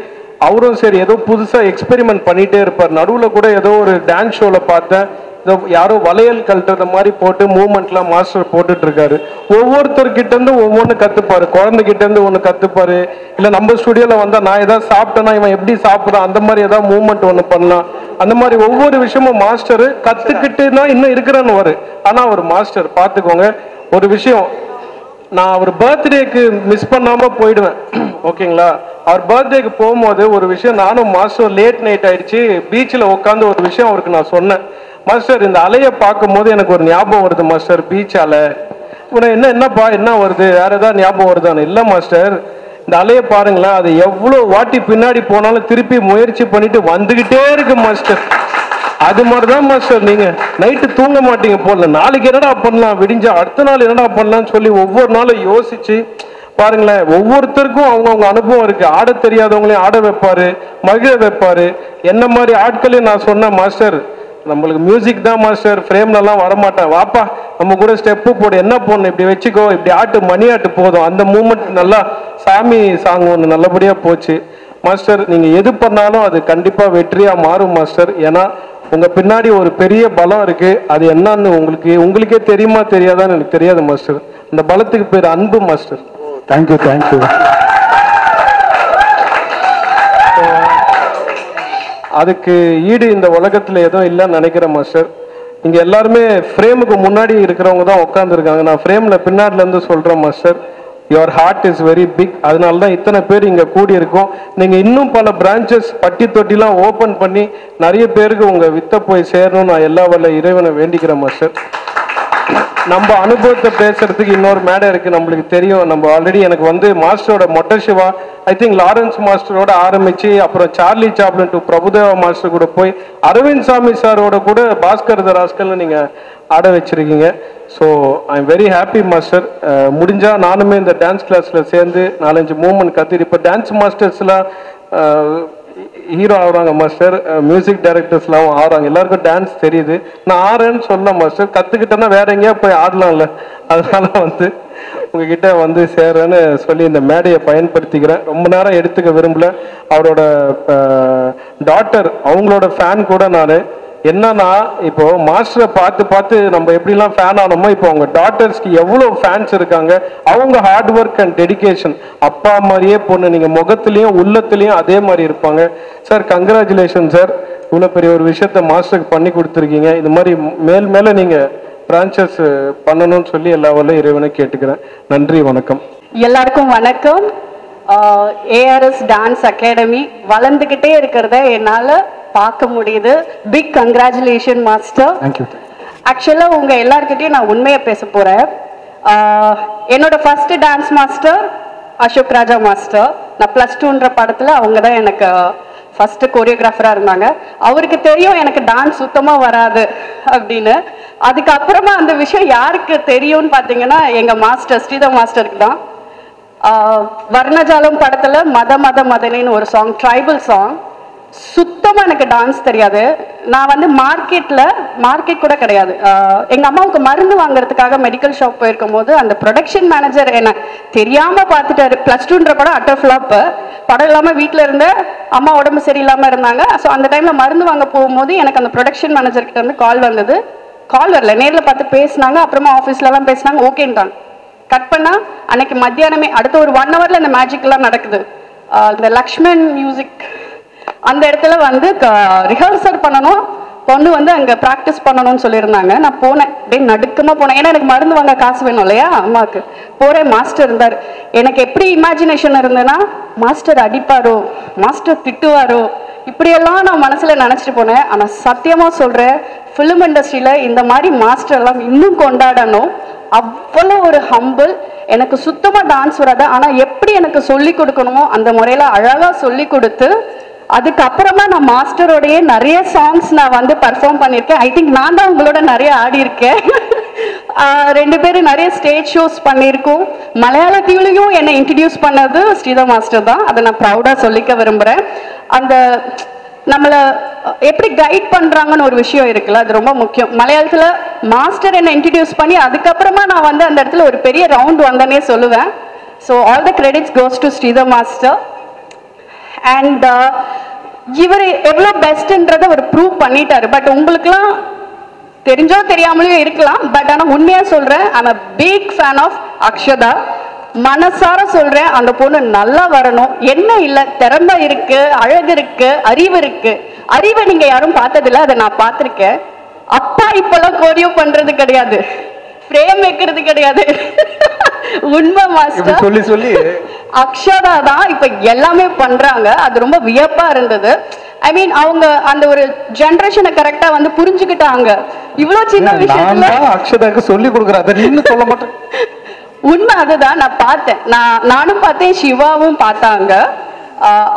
அவரும் சரி ஏதோ புதுசாக எக்ஸ்பெரிமெண்ட் பண்ணிகிட்டே இருப்பார். நடுவில் கூட ஏதோ ஒரு டான்ஸ் ஷோவில் பார்த்தேன், ஏதோ யாரோ வளையல் கழட்டுற மாதிரி போட்டு மூவ்மெண்ட்லாம் மாஸ்டர் போட்டுட்ருக்காரு. ஒவ்வொருத்தர்கிட்டேருந்து ஒவ்வொன்று கற்றுப்பார். குழந்தைகிட்டேருந்து ஒன்று கற்றுப்பார். இல்லை நம்ம ஸ்டுடியோவில் வந்தால் நான் எதாவது சாப்பிட்டேன்னா இவன் எப்படி சாப்பிட்றான் அந்த மாதிரி ஏதாவது மூவ்மெண்ட் ஒன்று பண்ணலாம். அந்த மாதிரி ஒவ்வொரு விஷயமும் மாஸ்டர் கற்றுக்கிட்டுனா இன்னும் இருக்கிறான்னு வரும். ஆனால் அவர் மாஸ்டர் பார்த்துக்கோங்க ஒரு விஷயம், நான் அவர் பர்த்டேக்கு மிஸ் பண்ணாமல் போயிடுவேன். ஓகேங்களா? அவர் பர்த்டேக்கு போகும்போது ஒரு விஷயம், நானும் மாஸ்டர் லேட் நைட் ஆயிடுச்சு, பீச்சில் உட்காந்து ஒரு விஷயம் அவருக்கு நான் சொன்னேன். மாஸ்டர் இந்த அலையை பார்க்கும்போது எனக்கு ஒரு ஞாபகம் வருது மாஸ்டர், பீச் அலை. உனக்கு என்னப்பா என்ன வருது, வேற ஏதாவது ஞாபகம் வருதான்னு. இல்லை மாஸ்டர், இந்த அலையை பாருங்களேன், அது எவ்வளோ வாட்டி பின்னாடி போனாலும் திருப்பி முயற்சி பண்ணிட்டு வந்துகிட்டே இருக்கு மாஸ்டர். அது மாதிரிதான் மாஸ்டர் நீங்க நைட்டு தூங்க மாட்டீங்க போல. நாளைக்கு என்னடா பண்ணலாம், விடிஞ்சா அடுத்த நாள் என்னடா பண்ணலாம்னு சொல்லி ஒவ்வொரு நாளும் யோசிச்சு பாருங்களேன். ஒவ்வொருத்தருக்கும் அவங்கவுங்க அனுபவம் இருக்கு. ஆட தெரியாதவங்களையும் ஆட வைப்பாரு, மகிழ வைப்பாரு. என்ன மாதிரி ஆட்களையும் நான் சொன்னேன், மாஸ்டர் நம்மளுக்கு மியூசிக் தான் மாஸ்டர், ஃப்ரேம்லலாம் வரமாட்டேன், வாப்பா நம்ம கூட ஸ்டெப்பு போடு, என்ன போடணும் இப்படி வச்சுக்கோ, இப்படி ஆட்டு மணி ஆட்டு போதும். அந்த மூமெண்ட் நல்லா சாமி சாங் ஒன்று நல்லபடியாக போச்சு. மாஸ்டர் நீங்கள் எது பண்ணாலும் அது கண்டிப்பாக வெற்றியாக மாறும் மாஸ்டர். ஏன்னா உங்கள் பின்னாடி ஒரு பெரிய பலம் இருக்குது. அது என்னன்னு உங்களுக்கே தெரியுமா தெரியாதான்னு எனக்கு தெரியாது மாஸ்டர். அந்த பலத்துக்கு பேர் அன்பு மாஸ்டர். தேங்க்யூ. அதுக்கு ஈடு இந்த உலகத்தில் எதுவும் இல்லைன்னு நினைக்கிறேன் மாஸ்டர். இங்கே எல்லாருமே ஃப்ரேமுக்கு முன்னாடி இருக்கிறவங்க தான் உட்காந்துருக்காங்க. நான் ஃப்ரேமில் பின்னாடிலேருந்து சொல்கிறேன் master, your heart is very big. அதனால தான் இத்தனை பேர் இங்கே கூடியிருக்கோம். நீங்கள் இன்னும் பல பிரான்ச்சஸ் பட்டி தொட்டிலாம் ஓப்பன் பண்ணி நிறைய பேருக்கு உங்கள் வித்தை போய் சேரணும்னு நான் எல்லா வல்ல இறைவனை வேண்டிக்கிறேன் மாஸ்டர். நம்ம அனுபவத்தை பேசுறதுக்கு இன்னொரு மேடை இருக்குது, நம்மளுக்கு தெரியும். நம்ம ஆல்ரெடி எனக்கு மாஸ்டரோட மொட்டை சிவா, ஐ திங்க் லாரன்ஸ் மாஸ்டரோட ஆரம்பித்து அப்புறம் Charlie Chaplin to Prabhudeva master கூட போய் அரவிந்த் சாமி சாரோட கூட பாஸ்கர் த ராஸ்கல்னு நீங்கள் ஆட வச்சுருக்கீங்க. So I am very happy master. முடிஞ்சால் நானுமே இந்த டான்ஸ் கிளாஸில் சேர்ந்து 4-5 மூமெண்ட் கற்றுட்டு, இப்போ டான்ஸ் மாஸ்டர்ஸ்லாம் ஹீரோ ஆகுறாங்க மாஸ்டர், மியூசிக் டைரக்டர்ஸ்லாம் ஆடுறாங்க, எல்லாருக்கும் டான்ஸ் தெரியுது. நான் ஆடுறேன்னு சொல்ல மாஸ்டர், கற்றுக்கிட்டேன்னா வேற எங்கேயா போய் ஆடலாம்ல, அதனால உங்ககிட்ட சேரேன்னு சொல்லி இந்த மேடையை பயன்படுத்திக்கிறேன். ரொம்ப நேரம் எடுத்துக்க விரும்பல. அவரோட டாட்டர் அவங்களோட ஃபேன் கூட நான். என்னன்னா இப்போ மாஸ்டரை பார்த்து நம்ம எப்படிலாம் ஃபேன் ஆனோமோ இப்போ அவங்க டாட்டர்ஸ்க்கு எவ்வளோ ஃபேன்ஸ் இருக்காங்க. அவங்க ஹார்ட் ஒர்க் அண்ட் டெடிகேஷன், அப்பா மாதிரியே பொண்ணு நீங்கள் முகத்துலேயும் உள்ளத்துலேயும் அதே மாதிரி இருப்பாங்க. சார் கங்க்ராச்சுலேஷன் சார், இவ்வளோ பெரிய ஒரு விஷயத்த மாஸ்டருக்கு பண்ணி கொடுத்துருக்கீங்க. இது மாதிரி மேலே நீங்கள் பிரான்ச்சஸ் பண்ணணும்னு சொல்லி எல்லா வல்ல இறைவனை கேட்டுக்கிறேன். நன்றி, வணக்கம். எல்லாருக்கும் வணக்கம். ஏஆர்எஸ் டான்ஸ் அகாடமி வளர்ந்துக்கிட்டே இருக்கிறத என்னால் பார்க்க முடியுது. Big congratulation master. ஆக்சுவலாக உங்கள் எல்லாருக்கிட்டையும் நான் உண்மையை பேச போகிறேன். என்னோட first dance master Ashok Raja master. நான் +2ன்ற படத்தில் அவங்க தான் எனக்கு ஃபர்ஸ்ட் கோரியோகிராஃபராக இருந்தாங்க. அவருக்கு தெரியும் எனக்கு டான்ஸ் சுத்தமாக வராது அப்படின்னு. அதுக்கப்புறமா அந்த விஷயம் யாருக்கு தெரியும்னு பார்த்தீங்கன்னா எங்கள் மாஸ்டர் ஸ்ரீதர் மாஸ்டருக்கு தான். வர்ணஜாலம் படத்தில் மத மத மதனின்னு ஒரு சாங், ட்ரைபல் சாங், சுத்தமாக எனக்கு டான்ஸ் தெரியாது. நான் வந்து மார்க்கெட் கூட கிடையாது. எங்கள் அம்மாவுக்கு மருந்து வாங்குறதுக்காக மெடிக்கல் ஷாப் போயிருக்கும் போது அந்த ப்ரொடக்ஷன் மேனேஜர் என்ன தெரியாமல் பார்த்துட்டாரு. +2ன்ற படம் அட்டர் ஃப்ளாப்பு. படம் இல்லாமல் வீட்டில் இருந்த அம்மா உடம்பு சரியில்லாமல் இருந்தாங்க. ஸோ அந்த டைமில் மருந்து வாங்க போகும்போது எனக்கு அந்த ப்ரொடக்ஷன் மேனேஜர்கிட்ட வந்து கால் வந்தது. கால் வரல, நேரில் பார்த்து பேசினாங்க. அப்புறமா ஆஃபீஸ்லலாம் பேசினாங்க, ஓகேன்ட்டாங்க. கட் பண்ணால் அன்னைக்கு மத்தியானமே அடுத்த ஒரு 1 ஹவரில் இந்த மேஜிக்லாம் நடக்குது. இந்த லக்ஷ்மன் மியூசிக் அந்த இடத்துல வந்து ரிஹர்சல் பண்ணணும், கொண்டு வந்து அங்கே ப்ராக்டிஸ் பண்ணணும்னு சொல்லியிருந்தாங்க. நான் போனேன், அப்படியே நடுக்கமாக போனேன். ஏன்னா எனக்கு மருந்து வாங்க காசு வேணும் இல்லையா அம்மாவுக்கு. போகிறேன், மாஸ்டர் இருந்தார். எனக்கு எப்படி இமேஜினேஷன் இருந்ததுன்னா, மாஸ்டர் அடிப்பாரோ, மாஸ்டர் திட்டுவாரோ, இப்படியெல்லாம் நான் மனசில் நினச்சிட்டு போனேன். ஆனால் சத்தியமாக சொல்கிறேன், ஃபிலிம் இண்டஸ்ட்ரியில் இந்த மாதிரி மாஸ்டர்லாம் இன்னும் கொண்டாடணும். அவ்வளோ ஒரு ஹம்பிள். எனக்கு சுத்தமாக டான்ஸ் வராது, ஆனால் எப்படி எனக்கு சொல்லி கொடுக்கணுமோ அந்த முறையில் அழகாக சொல்லி கொடுத்து, அதுக்கப்புறமா நான் மாஸ்டரோடையே நிறைய சாங்ஸ் நான் வந்து பர்ஃபார்ம் பண்ணியிருக்கேன். ஐ திங்க் நான் தான் உங்களோட நிறைய ஆடி இருக்கேன். 2 பேரும் நிறைய ஸ்டேஜ் ஷோஸ் பண்ணியிருக்கோம். மலையாளத்திலையும் என்னை இன்ட்ரடியூஸ் பண்ணது ஸ்ரீதர் மாஸ்டர் தான். அதை நான் ப்ரௌடாக சொல்லிக்க விரும்புகிறேன். அந்த நம்மளை எப்படி கைட் பண்ணுறாங்கன்னு ஒரு விஷயம் இருக்குல்ல, அது ரொம்ப முக்கியம். மலையாளத்தில் மாஸ்டர் என்னை இன்ட்ரடியூஸ் பண்ணி அதுக்கப்புறமா நான் வந்து அந்த இடத்துல ஒரு பெரிய ரவுண்ட் வந்தேனே சொல்லுவேன். So all the credits goes to Sridhar master. And இவர் எவ்வளோ பெஸ்ட்ன்றதை அவர் ப்ரூவ் பண்ணிட்டாரு. பட் உங்களுக்குலாம் தெரிஞ்சோ தெரியாமலே இருக்கலாம். பட் ஆனால் உண்மையாக சொல்கிறேன், I'm a big fan of Akshatha. மனசார சொல்கிறேன், அந்த பொண்ணு நல்லா வரணும். என்ன இல்லை, திறமை இருக்கு, அழகு இருக்கு, அறிவு இருக்கு. அறிவை நீங்கள் யாரும் பார்த்ததில்ல, அதை நான் பார்த்துருக்கேன். அப்பா இப்பெல்லாம் கோரியோ பண்ணுறது கிடையாது, ஃப்ரேம் வைக்கிறது கிடையாது. உண்மை மாஸ்டர் சொல்லி சொல்லி அக்ஷதா தான் இப்ப எல்லாமே பண்றாங்க. அது ரொம்ப வியப்பா இருந்தது. ஐ மீன் அவங்க அந்த ஒரு ஜெனரேஷனை கரெக்டா வந்து புரிஞ்சுக்கிட்டாங்க. இவ்வளவு சின்ன விஷயத்துல அக்ஷதாக்கு சொல்லி கொடுக்குறாங்க, நீங்க சொல்ல மாட்டேன். உண்மை அதுதான். நான் பார்த்தேன், நானும் பார்த்தேன், சிவாவும் பார்த்தாங்க.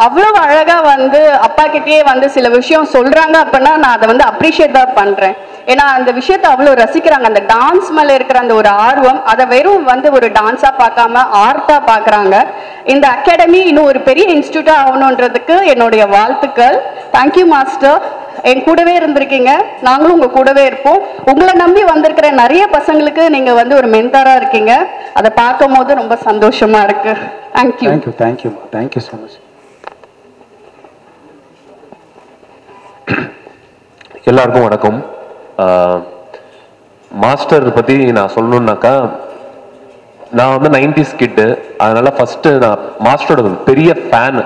அவ்வளவு அழகா வந்து அப்பா கிட்டே வந்து சில விஷயம் சொல்றாங்க அப்படின்னா நான் அதை வந்து அப்ரிஷியேட் தான் பண்றேன். ஏன்னா அந்த விஷயத்தை அவ்வளோ ரசிக்கிறாங்க. அந்த டான்ஸ் மேலே இருக்கிற அந்த ஒரு ஆர்வம், அதை வெறும் வந்து ஒரு டான்ஸா பார்க்காம ஆர்ட்டா பார்க்குறாங்க. இந்த அகாடமி இன்னும் ஒரு பெரிய இன்ஸ்டியூட்டா ஆகணுன்றதுக்கு என்னுடைய வாழ்த்துக்கள். தேங்க்யூ மாஸ்டர், என் கூடவே இருந்திருக்கீங்க, நாங்களும் உங்க கூடவே இருப்போம். உங்களை நம்பி வந்திருக்கிற நிறைய பசங்களுக்கு நீங்க வந்து ஒரு மென்டாரா இருக்கீங்க. அதை பார்க்கும் போது ரொம்ப சந்தோஷமா இருக்கு. Thank you. Thank you thank you thank you so much. எல்லாருக்கும் வணக்கம். மாஸ்டர் பற்றி நான் சொல்லணுன்னாக்கா, நான் வந்து 90s கிட்டு, அதனால ஃபஸ்ட்டு நான் மாஸ்டரோட பெரிய ஃபேனு.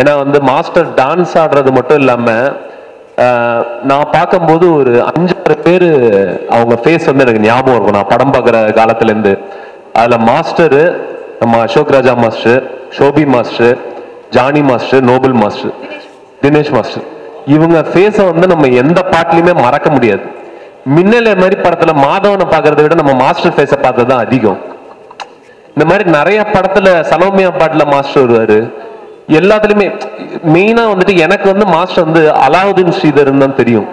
ஏன்னா வந்து மாஸ்டர் டான்ஸ் ஆடுறது மட்டும் இல்லாமல் நான் பார்க்கும்போது ஒரு 5-6 பேர் அவங்க ஃபேஸ் வந்து எனக்கு ஞாபகம் இருக்கும். நான் படம் பார்க்குற காலத்துலேருந்து அதில் மாஸ்டரு, நம்ம Ashok Raja master, Shobi master, Johnny master, Nobel master, Dinesh master, இவங்க ஃபேஸை வந்து நம்ம எந்த பாட்டிலையுமே மறக்க முடியாது. மின்னலே மாதிரி படத்துல மாதவனை பார்க்கறத விட நம்ம மாஸ்டர் ஃபேஸை பார்த்தது தான் அதிகம். இந்த மாதிரி நிறைய படத்துல சலோமியா பாட்டுல மாஸ்டர் வருவாரு. எல்லாத்துலயுமே மெயினா வந்துட்டு எனக்கு வந்து மாஸ்டர் வந்து அலாவுதீன் ஸ்ரீதரன் தான் தெரியும்.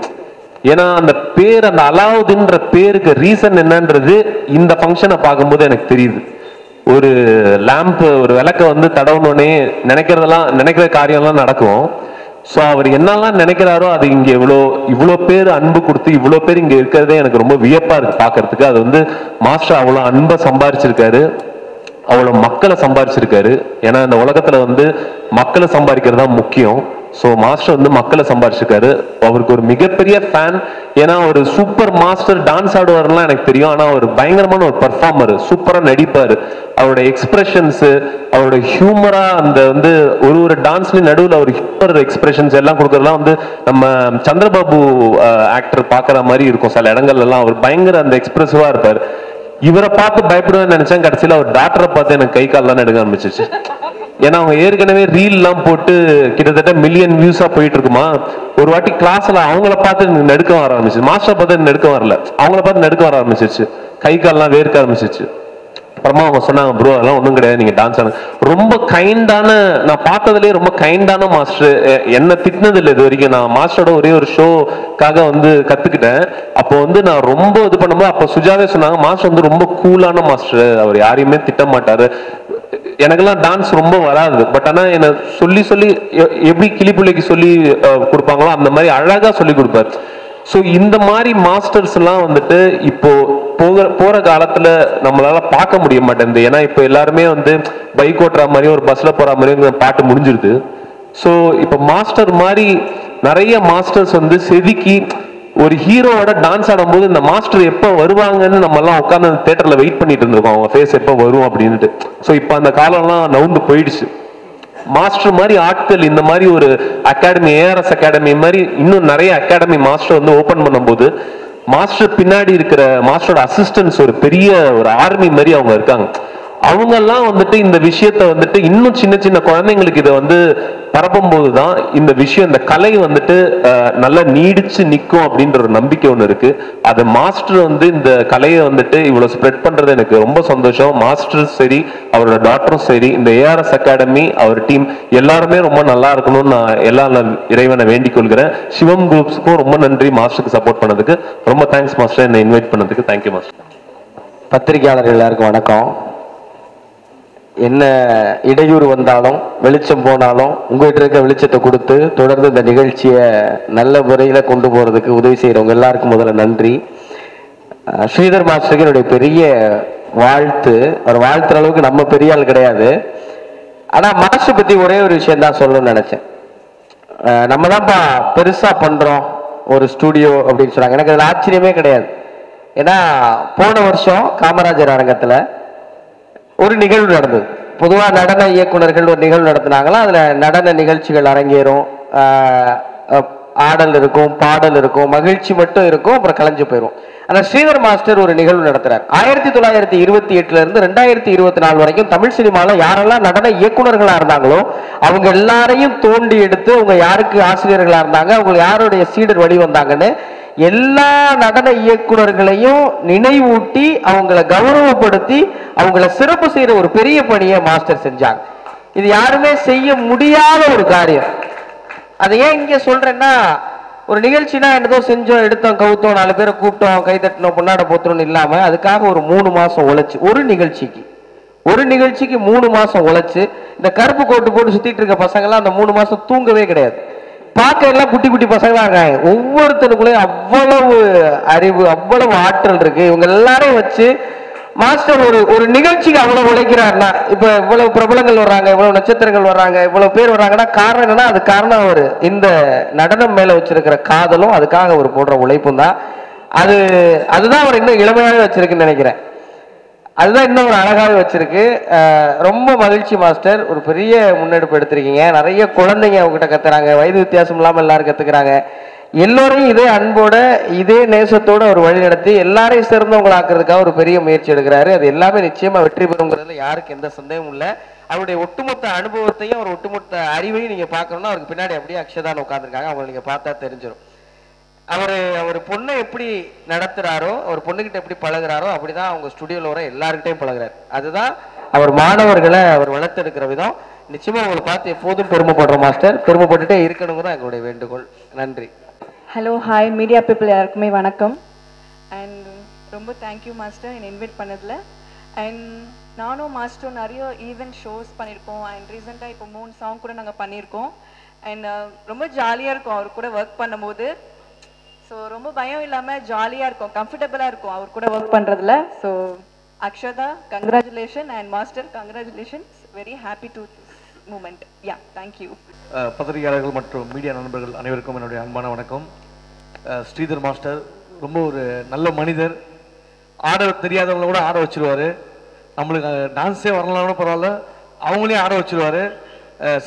ஏன்னா அந்த பேர், அந்த அலாவுதீன்ற பேருக்கு ரீசன் என்னன்றது இந்த ஃபங்க்ஷனை பார்க்கும்போது எனக்கு தெரியுது. ஒரு லேம்ப், ஒரு விளக்க வந்து தடவுனோடனே நினைக்கிற காரியம்லாம் நடக்கும். ஸோ அவர் என்னெல்லாம் நினைக்கிறாரோ அது இங்கே இவ்வளோ பேர் அன்பு கொடுத்து இவ்வளோ பேர் இங்கே இருக்கிறதே எனக்கு ரொம்ப வியப்பாக இருக்குது பார்க்கறதுக்கு. அது வந்து மாஸ்டர் அவ்வளோ அன்பை சம்பாரிச்சிருக்காரு, அவ்வளோ மக்களை சம்பாரிச்சிருக்காரு. ஏன்னா இந்த உலகத்தில் வந்து மக்களை சம்பாதிக்கிறது தான் முக்கியம். ஸோ மாஸ்டர் வந்து மக்களை சம்பாரிச்சிருக்காரு. அவருக்கு ஒரு மிகப்பெரிய ஃபேன். ஏன்னா ஒரு சூப்பர் மாஸ்டர், டான்ஸ் ஆடுவார்லாம் எனக்கு தெரியும். ஆனால் அவர் பயங்கரமான ஒரு பர்ஃபார்மர், சூப்பராக நடிப்பார். அவரோட எக்ஸ்பிரஷன்ஸு, அவரோட ஹியூமராக அந்த வந்து ஒரு டான்ஸ்லேயும் நடுவில் அவர் ஹியூமர் எக்ஸ்பிரஷன்ஸ் எல்லாம் கொடுக்குறதுலாம் வந்து நம்ம சந்திரபாபு ஆக்டர் பார்க்குற மாதிரி இருக்கும். சில இடங்கள்லாம் அவர் பயங்கர அந்த எக்ஸ்பிரசிவாக இருப்பார். இவரை பார்த்து பயப்படுவேன்னு நினைச்சேன். கடைசியில் அவர் டாக்டரை பார்த்து எனக்கு கை கால்லாம் எடுக்க ஆரம்பிச்சிச்சு. ஏன்னா அவங்க ஏற்கனவே ரீல்லாம் போட்டு கிட்டத்தட்ட மில்லியன் வியூஸா போயிட்டு இருக்குமா. ஒரு வாட்டி கிளாஸ்ல அவங்கள பார்த்து நடுக்க வர ஆரம்பிச்சு, மாஸ்டர் பார்த்து நடுக்க வரல, அவங்கள பார்த்து நடுக்க வர ஆரம்பிச்சிருச்சு, கை கால்லாம் வேர்க்க ஆரம்பிச்சிச்சு. அப்புறமா அவங்க சொன்னாங்க, ப்ரோ அதெல்லாம் ஒன்றும் கிடையாது, நீங்க டான்ஸ் ஆடுங்க. ரொம்ப கைண்டான, நான் பார்த்ததுலேயே ரொம்ப கைண்டான மாஸ்டர். என்ன திட்டினது இல்லை இது வரைக்கும். நான் மாஸ்டரோட ஒரே ஒரு ஷோக்காக வந்து கத்துக்கிட்டேன். அப்போ வந்து நான் ரொம்ப இது பண்ணும்போது அப்போ சுஜாவே சொன்னாங்க, மாஸ்டர் வந்து ரொம்ப கூலான மாஸ்டர், அவர் யாரையுமே திட்ட மாட்டாரு. எனக்கெல்லாம் டான்ஸ் ரொம்ப வராது. பட் ஆனால் என்னை சொல்லி சொல்லி எப்படி கிளிப்பிள்ளைக்கு சொல்லி கொடுப்பாங்களோ அந்த மாதிரி அழகாக சொல்லி கொடுப்பார். ஸோ இந்த மாதிரி மாஸ்டர்ஸ் எல்லாம் வந்துட்டு இப்போ போற காலத்துல நம்மளால பார்க்க முடிய மாட்டேங்குது. ஏன்னா இப்போ எல்லாருமே வந்து பைக் ஓட்டுற மாதிரியும் ஒரு பஸ்ல போற மாதிரியும் பாட்டு முடிஞ்சிருது. ஸோ இப்போ மாஸ்டர் மாதிரி நிறைய மாஸ்டர்ஸ் வந்து செதுக்கி ஒரு ஹீரோவோட டான்ஸ் ஆடும்போது இந்த மாஸ்டர் எப்போ வருவாங்கன்னு நம்ம எல்லாம் உட்காந்து தியேட்டர்ல வெயிட் பண்ணிட்டு இருந்திருக்கோம், அவங்க ஃபேஸ் எப்போ வரும் அப்படின்ட்டு. ஸோ இப்போ அந்த காலம்லாம் நவுந்து போயிடுச்சு. மாஸ்டர் மாதிரி ஆட்கள் இந்த மாதிரி ஒரு அகாடமி, ஏஆர்எஸ் அகாடமி மாதிரி இன்னும் நிறைய அகாடமி மாஸ்டர் வந்து ஓபன் பண்ணும்போது மாஸ்டர் பின்னாடி இருக்கிற மாஸ்டரோட அசிஸ்டன்ஸ் ஒரு பெரிய ஒரு ஆர்மி மாதிரி அவங்க இருக்காங்க. அவங்கெல்லாம் வந்துட்டு இந்த விஷயத்த வந்துட்டு இன்னும் சின்ன சின்ன குழந்தைங்களுக்கு இதை வந்து பரப்பும் போதுதான் இந்த விஷயம், இந்த கலை வந்துட்டு நல்லா நீடிச்சு நிற்கும் அப்படின்ற ஒரு நம்பிக்கை ஒன்று இருக்கு. அது மாஸ்டர் வந்து இந்த கலையை வந்துட்டு இவ்வளவு ஸ்ப்ரெட் பண்றது எனக்கு ரொம்ப சந்தோஷம். மாஸ்டரும் சரி, அவரோட டாக்டரும் சரி, இந்த ஏஆர்எஸ் அகாடமி அவர் டீம் எல்லாருமே ரொம்ப நல்லா இருக்கணும்னு நான் எல்லா இறைவனை வேண்டிக் கொள்கிறேன். சிவம் குரூப்ஸுக்கும் ரொம்ப நன்றி, மாஸ்டருக்கு சப்போர்ட் பண்ணதுக்கு ரொம்ப தேங்க்ஸ் மாஸ்டர், என்னை இன்வைட் பண்ணதுக்கு தேங்க்யூ மாஸ்டர். பத்திரிகையாளர்கள் எல்லாருக்கும் வணக்கம். என்ன இடையூறு வந்தாலும் வெளிச்சம் போனாலும் உங்ககிட்ட இருக்க வெளிச்சத்தை கொடுத்து தொடர்ந்து இந்த நிகழ்ச்சியை நல்ல முறையில் கொண்டு போகிறதுக்கு உதவி செய்கிறவங்க எல்லாருக்கும் முதல்ல நன்றி. ஸ்ரீதர் மாஸ்டருக்கு என்னுடைய பெரிய வாழ்த்து. அவர் வாழ்த்துற அளவுக்கு நம்ம பெரிய ஆள் கிடையாது. ஆனால் மாஸ்டர் பற்றி ஒரே ஒரு விஷயம் தான் சொல்லணும்னு நினச்சேன். நம்ம தான்ப்பா பெருசாக பண்ணுறோம் ஒரு ஸ்டூடியோ அப்படின்னு சொன்னாங்க. எனக்கு அதில் ஆச்சரியமே கிடையாது. ஏன்னா போன வருஷம் காமராஜர் அரங்கத்தில் ஒரு நிகழ்வு நடந்தது. பொதுவாக நடன இயக்குநர்கள் ஒரு நிகழ்வு நடத்தினாங்களா, அதில் நடன நிகழ்ச்சிகள் அரங்கேறும், ஆடல் இருக்கும், பாடல் இருக்கும், மகிழ்ச்சி மட்டும் இருக்கும், அப்புறம் கலைஞ்சு போயிடும். ஆனால் ஸ்ரீதர் மாஸ்டர் ஒரு நிகழ்வு நடத்துறார். 1928 இருந்து 2024 வரைக்கும் தமிழ் சினிமாவில் யாரெல்லாம் நடன இயக்குநர்களாக இருந்தாங்களோ அவங்க எல்லாரையும் தோண்டி எடுத்து அவங்க யாருக்கு ஆசிரியர்களாக இருந்தாங்க, அவங்க யாருடைய சீடர் வழி வந்தாங்கன்னு எல்லா நடன இயக்குநர்களையும் நினைவூட்டி அவங்கள கௌரவப்படுத்தி அவங்கள சிறப்பு செய்யற ஒரு பெரிய பணியை மாஸ்டர் செஞ்சாங்க. இது யாருமே செய்ய முடியாத ஒரு காரியம். அதை ஏன் இங்க சொல்றேன்னா, ஒரு நிகழ்ச்சினா என்னதோ செஞ்சோம், எடுத்தோம், கவுத்தோம், 4 பேரை கூப்பிட்டோம், கை தட்டினோம், பொன்னாட போத்தோம்னு இல்லாம அதுக்காக ஒரு 3 மாசம் உழைச்சு, ஒரு நிகழ்ச்சிக்கு 3 மாசம் உழைச்சு இந்த கருப்பு கோட்டு போட்டு சுத்திட்டு இருக்க பசங்க எல்லாம் அந்த 3 மாசம் தூங்கவே கிடையாது. பார்க்க எல்லாம் குட்டி குட்டி பசங்களா இருக்காங்க. ஒவ்வொருத்தருக்குள்ளேயும் அவ்வளவு அறிவு, அவ்வளவு ஆற்றல் இருக்கு. இவங்க எல்லாரையும் வச்சு மாஸ்டர் ஒரு நிகழ்ச்சிக்கு அவ்வளவு உழைக்கிறாருன்னா, இப்ப இவ்வளவு பிரபலங்கள் வர்றாங்க, இவ்வளவு நட்சத்திரங்கள் வர்றாங்க, இவ்வளவு பேர் வர்றாங்கன்னா காரணம் என்னன்னா, அது காரணம் அவர் இந்த நடனம் மேல வச்சிருக்கிற காதலும் அதுக்காக அவர் போடுற உழைப்பும் தான். அதுதான் அவர் இன்னும் இளமையாவே வச்சிருக்குன்னு நினைக்கிறேன். அதுதான் இன்னும் ஒரு அழகாகவே வச்சிருக்கு. ரொம்ப மகிழ்ச்சி மாஸ்டர், ஒரு பெரிய முன்னெடுப்பு எடுத்திருக்கீங்க. நிறைய குழந்தைங்க அவங்ககிட்ட கத்துறாங்க, வயது வித்தியாசம் இல்லாமல் எல்லாரும் கத்துக்கிறாங்க. எல்லோரையும் இதே அன்போட இதே நேசத்தோட ஒரு வழி நடத்தி எல்லாரையும் சிறந்தவங்களாக்குறதுக்காக ஒரு பெரிய முயற்சி எடுக்கிறாரு. அது எல்லாமே நிச்சயமா வெற்றி பெறுங்கிறதுல யாருக்கு எந்த சந்தேகமும் இல்லை. அவருடைய ஒட்டுமொத்த அனுபவத்தையும் அவர் ஒட்டுமொத்த அறிவையும் நீங்க பார்க்கணும்னா அவருக்கு பின்னாடி அப்படியே அக்ஷதான் உட்காந்துருக்காங்க, அவங்களை நீங்க பார்த்தா தெரிஞ்சிடும். அவர் பொண்ணை எப்படி நடத்துறாரோ, அவர் பொண்ணுகிட்ட எப்படி பழகுறாரோ அப்படிதான் அவங்க ஸ்டுடியோல வர எல்லாருக்கிட்டையும் பழகுறாரு. அதுதான் அவர் மாணவர்களை அவர் வளர்த்தெடுக்கிற விதம். நிச்சயமா உங்களை பார்த்து எப்போதும் பெருமைப்படுற மாஸ்டர், பெருமைப்பட்டுட்டே இருக்கணுங்கிறதான் எங்களுடைய வேண்டுகோள். நன்றி. ஹலோ, ஹாய் மீடியா பீப்புள் எல்லாருக்குமே வணக்கம். அண்ட் ரொம்ப தேங்க்யூ மாஸ்டர் என்னை இன்வைட் பண்ணதில். அண்ட் நானும் மாஸ்டரும் நிறைய ஈவெண்ட் ஷோஸ் பண்ணியிருக்கோம். அண்ட் ரீசெண்டாக இப்போ 3 சாங் கூட நாங்கள் பண்ணியிருக்கோம். அண்ட் ரொம்ப ஜாலியாக இருக்கும் அவர் கூட ஒர்க் பண்ணும்போது. ஸோ ரொம்ப பயம் இல்லாமல் ஜாலியாக இருக்கும், கம்ஃபர்டபுளாக இருக்கும் அவர் கூட ஒர்க் பண்ணுறதுல. So Akshatha congratulation and master congratulations. Very happy to moment. Yeah, thank you. பத்திரிகையாளர்கள் மற்றும் மீடியா நண்பர்கள் அனைவருக்கும் என்னுடைய அன்பான வணக்கம். ஸ்ரீதர் மாஸ்டர் ரொம்ப ஒரு நல்ல மனிதர். ஆட தெரியாதவங்கள கூட ஆட வச்சிருவார். நம்மளுக்கு டான்ஸே வரலனாலும் கூட பரவாயில்ல, அவங்களையும் ஆட வச்சிருவார்.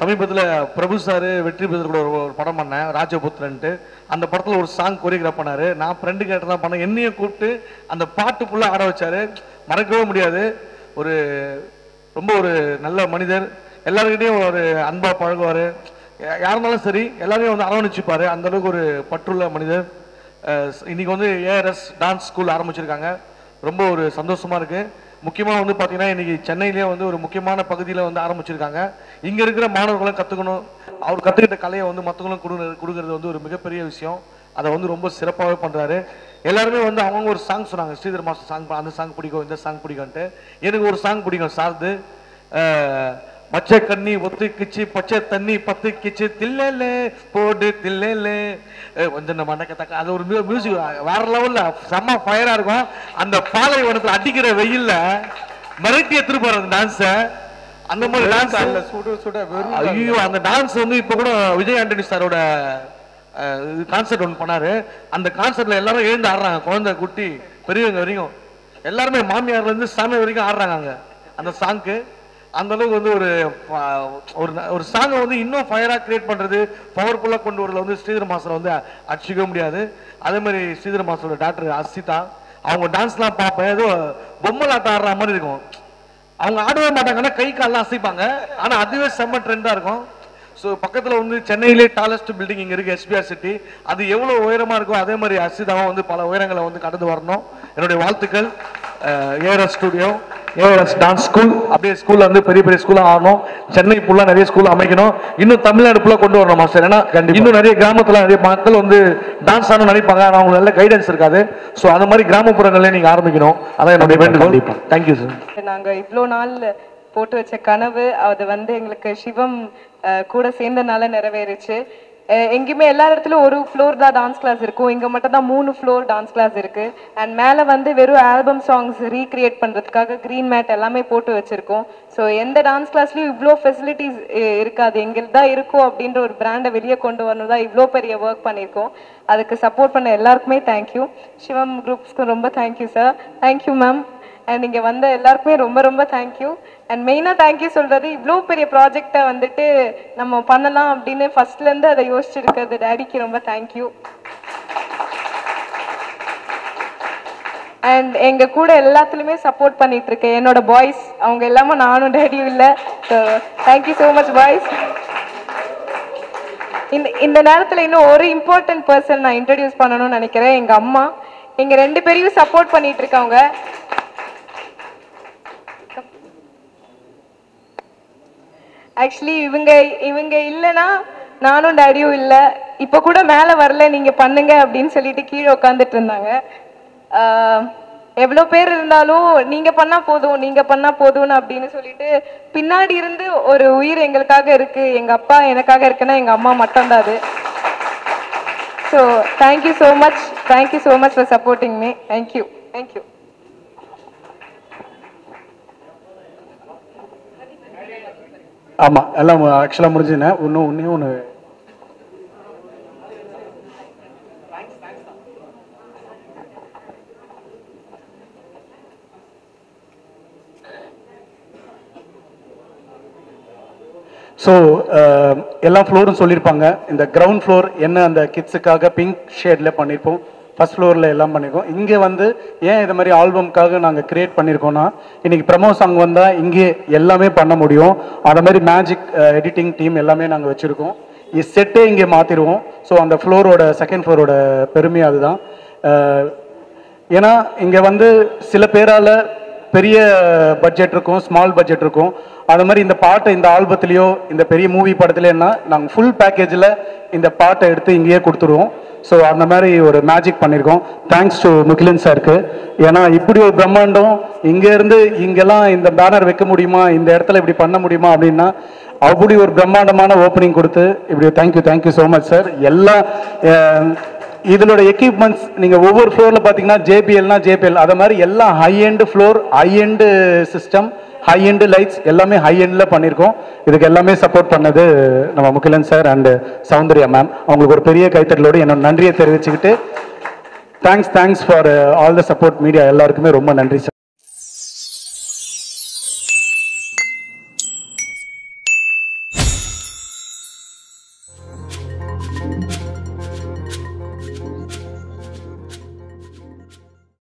சமீபத்தில் பிரபு சார் வெற்றி பெற்ற கூட ஒரு படம் பண்ணேன், ராஜபுத்திரன்ட்டு. அந்த படத்தில் ஒரு சாங் கொரியோகிராஃப் பண்ணார். நான் ஃப்ரெண்டு கேட்டு தான் பண்ணேன். என்னையும் கூப்பிட்டு அந்த பாட்டு ஃபுல்லாக ஆட வச்சார். மறக்கவே முடியாது. ரொம்ப ஒரு நல்ல மனிதர். எல்லாருக்கிட்டையும் ஒரு அன்பாக பழகுவார். யார் இருந்தாலும் சரி எல்லாரையும் வந்து அரவணைச்சிப்பார். அந்தளவுக்கு ஒரு பற்றுள்ள மனிதர். இன்றைக்கி வந்து ஏஆர்எஸ் டான்ஸ் ஸ்கூல் ஆரம்பிச்சிருக்காங்க. ரொம்ப ஒரு சந்தோஷமாக இருக்குது. முக்கியமாக வந்து பார்த்தீங்கன்னா இன்றைக்கி சென்னையிலே வந்து ஒரு முக்கியமான பகுதியில் வந்து ஆரம்பிச்சிருக்காங்க. இங்கே இருக்கிற மாணவர்களும் கற்றுக்கணும். அவர் கற்றுக்கிட்ட கலையை வந்து மற்றவங்களும் கொடுக்கறது வந்து ஒரு மிகப்பெரிய விஷயம். அதை வந்து ரொம்ப சிறப்பாகவே பண்ணுறாரு. எல்லாருமே வந்து அவங்க ஒரு சாங் சொன்னாங்க, ஸ்ரீதர் மாஸ்டர் சாங், அந்த சாங் பிடிக்கும், இந்த சாங் பிடிக்கும்ன்ட்டு. எனக்கு ஒரு சாங் பிடிக்கும், சார்து. மச்சை கண்ணி ஒத்துக்குச்சு பச்சை தண்ணி பத்துக்குச்சு தில்லே போடு தில்லே கொஞ்சம் நம்ம மண்டக்கத்தக்க அது ஒரு மியூசிக் வேற லெவல்ல செம்ம ஃபயரா இருக்கும். அந்த பாலைவனத்துல அடிக்கிற வெயில்ல மிரட்டி எடுத்துட்டு போற அந்த டான்ஸ அந்த மாதிரி டான்ஸ் சுட சுட ஐயோ அந்த டான்ஸ் வந்து இப்ப கூட விஜய் ஆண்டனி சாரோட கான்சர்ட் ஒன்று பண்ணாரு. அந்த கான்சர்ட்ல எல்லாரும் எழுந்து ஆடுறாங்க, குழந்தை குட்டி பெரியவங்க வரைக்கும் எல்லாருமே மாமியார்ல இருந்து சாமி வரைக்கும் ஆடுறாங்க அந்த சாங்க்கு. அந்த அளவுக்கு வந்து ஒரு சாங்கை வந்து இன்னும் ஃபயரா கிரியேட் பண்றது பவர்ஃபுல்லா கொண்டு வரல வந்து ஸ்ரீதர் மாஸ்டர் வந்து அடிச்சுக்க முடியாது. அதே மாதிரி ஸ்ரீதர் மாஸ்டரோட டாக்டர் அசிதா அவங்க டான்ஸ்லாம் பார்ப்பேன், ஏதோ பொம்மலாட்டம் ஆடுற மாதிரி இருக்கும். அவங்க ஆடவே மாட்டாங்கன்னா கை கால்லாம் அசைப்பாங்க, ஆனா அதுவே செம்ம ட்ரெண்டா இருக்கும். ஸோ பக்கத்தில் வந்து சென்னையிலே டாலஸ்ட் பில்டிங் இங்கே இருக்குது எஸ்பிஆர் சிட்டி. அது எவ்வளோ உயரமாக இருக்கோ அதே மாதிரி அசிதாவும் வந்து பல உயரங்களை வந்து கடந்து வரணும். என்னுடைய வாழ்த்துக்கள். ARS studio, ARS dance school அப்படியே ஸ்கூலில் வந்து பெரிய பெரிய ஸ்கூலாக ஆகணும். சென்னை ஃபுல்லாக நிறைய ஸ்கூல் அமைக்கணும். இன்னும் தமிழ்நாடு ஃபுல்லாக கொண்டு வரணும் மாஸ்டர். ஏன்னா இன்னும் நிறைய கிராமத்தில் நிறைய மக்கள் வந்து டான்ஸ் ஆடணும்னு நினைப்பாங்க, ஆனால் அவங்களுக்கு நல்ல கைடன்ஸ் இருக்காது. ஸோ அந்த மாதிரி கிராமப்புறங்களே நீங்கள் ஆரம்பிக்கணும். அதான் என்னுடைய வேண்டுகோள். Thank you sir. நாங்கள் இவ்வளோ நாள் போட்டு வச்ச கனவு அது வந்து எங்களுக்கு சிவம் கூட சேர்ந்தனால நிறைவேறுச்சு. எங்கேயுமே எல்லா இடத்துலையும் ஒரு ஃப்ளோர் தான் டான்ஸ் கிளாஸ் இருக்கும், இங்கே மட்டும் தான் 3 ஃப்ளோர் டான்ஸ் கிளாஸ் இருக்குது. அண்ட் மேலே வந்து வெறும் ஆல்பம் சாங்ஸ் ரீக்ரியேட் பண்ணுறதுக்காக க்ரீன் மேட் எல்லாமே போட்டு வச்சுருக்கோம். ஸோ எந்த டான்ஸ் கிளாஸ்லையும் இவ்வளோ ஃபெசிலிட்டிஸ் இருக்காது. எங்களுக்கு தான் இருக்கும் அப்படின்ற ஒரு பிராண்டை வெளியே கொண்டு வரணும் தான் இவ்வளோ பெரிய ஒர்க் பண்ணியிருக்கோம். அதுக்கு சப்போர்ட் பண்ண எல்லாருக்குமே தேங்க்யூ. சிவம் குரூப்ஸ்க்கு ரொம்ப thank you sir. Thank you ma'am. And இங்கே வந்த எல்லாருக்குமே ரொம்ப ரொம்ப தேங்க்யூ. அண்ட் மெயினாக தேங்க்யூ சொல்கிறது இவ்வளோ பெரிய ப்ராஜெக்டை வந்துட்டு நம்ம பண்ணலாம் அப்படின்னு ஃபர்ஸ்ட்லேருந்து அதை யோசிச்சிருக்கிறது டேடிக்கு ரொம்ப தேங்க்யூ. அண்ட் எங்கள் கூட எல்லாத்துலேயுமே சப்போர்ட் பண்ணிட்டு இருக்கேன் என்னோட பாய்ஸ், அவங்க இல்லாமல் நானும் டேடியும் இல்லை. So thank you so much boys. இந்த நேரத்தில் இன்னும் ஒரு இம்பார்ட்டன்ட் பர்சன் நான் இன்ட்ரடியூஸ் பண்ணணும்னு நினைக்கிறேன். எங்கள் அம்மா எங்கள் 2 பேரையும் சப்போர்ட் பண்ணிட்டு இருக்காங்க. ஆக்சுவலி இவங்க இல்லைன்னா நானும் டேடியும் இல்லை. இப்போ கூட மேலே வரல, நீங்கள் பண்ணுங்க அப்படின்னு சொல்லிட்டு கீழே உட்காந்துட்டு இருந்தாங்க. எவ்வளோ பேர் இருந்தாலும் நீங்கள் பண்ணால் போதும் நீங்கள் பண்ணால் போதும்னு அப்படின்னு சொல்லிட்டு பின்னாடி இருந்து ஒரு உயிர் எங்களுக்காக இருக்குது. எங்கள் அப்பா எனக்காக இருக்குன்னா எங்கள் அம்மா மட்டும்தான் அது. So thank you so much. Thank you so much for supporting me. Thank you. Thank you. ஆமாம், எல்லாம் ஆக்சுவலாக முடிஞ்சுனேன். ஒன்று ஒன்று ஸோ எல்லா ஃப்ளோரும் சொல்லியிருப்பாங்க. இந்த கிரவுண்ட் ஃப்ளோர் என்ன அந்த கிட்ஸுக்காக பிங்க் ஷேடில் பண்ணியிருப்போம். ஃபர்ஸ்ட் ஃப்ளோரில் எல்லாம் பண்ணியிருக்கோம். இங்கே வந்து ஏன் இது மாதிரி ஆல்பம்காக நாங்கள் க்ரியேட் பண்ணியிருக்கோன்னா, இன்றைக்கி ப்ரமோ சாங் வந்தால் இங்கே எல்லாமே பண்ண முடியும். அதை மாதிரி மேஜிக் எடிட்டிங் டீம் எல்லாமே நாங்கள் வச்சுருக்கோம். செட்டே இங்கே மாற்றிடுவோம். ஸோ அந்த ஃப்ளோரோட செகண்ட் ஃப்ளோரோட பெருமை அதுதான். ஏன்னா இங்கே வந்து சில பேரால் பெரிய பட்ஜெட் இருக்கும், ஸ்மால் பட்ஜெட் இருக்கும். அது மாதிரி இந்த பாட்டை இந்த ஆல்பத்துலேயோ இந்த பெரிய மூவி படத்துலேன்னா நாங்கள் ஃபுல் பேக்கேஜில் இந்த பாட்டை எடுத்து இங்கேயே கொடுத்துருவோம். ஸோ அந்த மாதிரி ஒரு மேஜிக் பண்ணியிருக்கோம். தேங்க்ஸ் டு முகிலன் சாருக்கு. ஏன்னா இப்படி ஒரு பிரம்மாண்டம் இங்கேருந்து இங்கெல்லாம் இந்த பேனர் வைக்க முடியுமா, இந்த இடத்துல இப்படி பண்ண முடியுமா அப்படின்னா அப்படி ஒரு பிரம்மாண்டமான ஓப்பனிங் கொடுத்து இப்படி தேங்க்யூ ஸோ மச் சார். எல்லா இதனோட எக்யூப்மெண்ட்ஸ் நீங்கள் ஒவ்வொரு ஃப்ளோரில் பார்த்தீங்கன்னா ஜேபிஎல் அதை மாதிரி எல்லாம் high end floor, high end system, high end lights எல்லாமே ஹை எண்டில் பண்ணியிருக்கோம். இதுக்கு எல்லாமே சப்போர்ட் பண்ணது நம்ம Mugilan sir and Soundarya ma'am. அவங்களுக்கு ஒரு பெரிய கைத்தட்டலோடு என்னோட நன்றியை தெரிவிச்சுக்கிட்டு thanks for all the support media எல்லாருக்குமே ரொம்ப நன்றி சார்.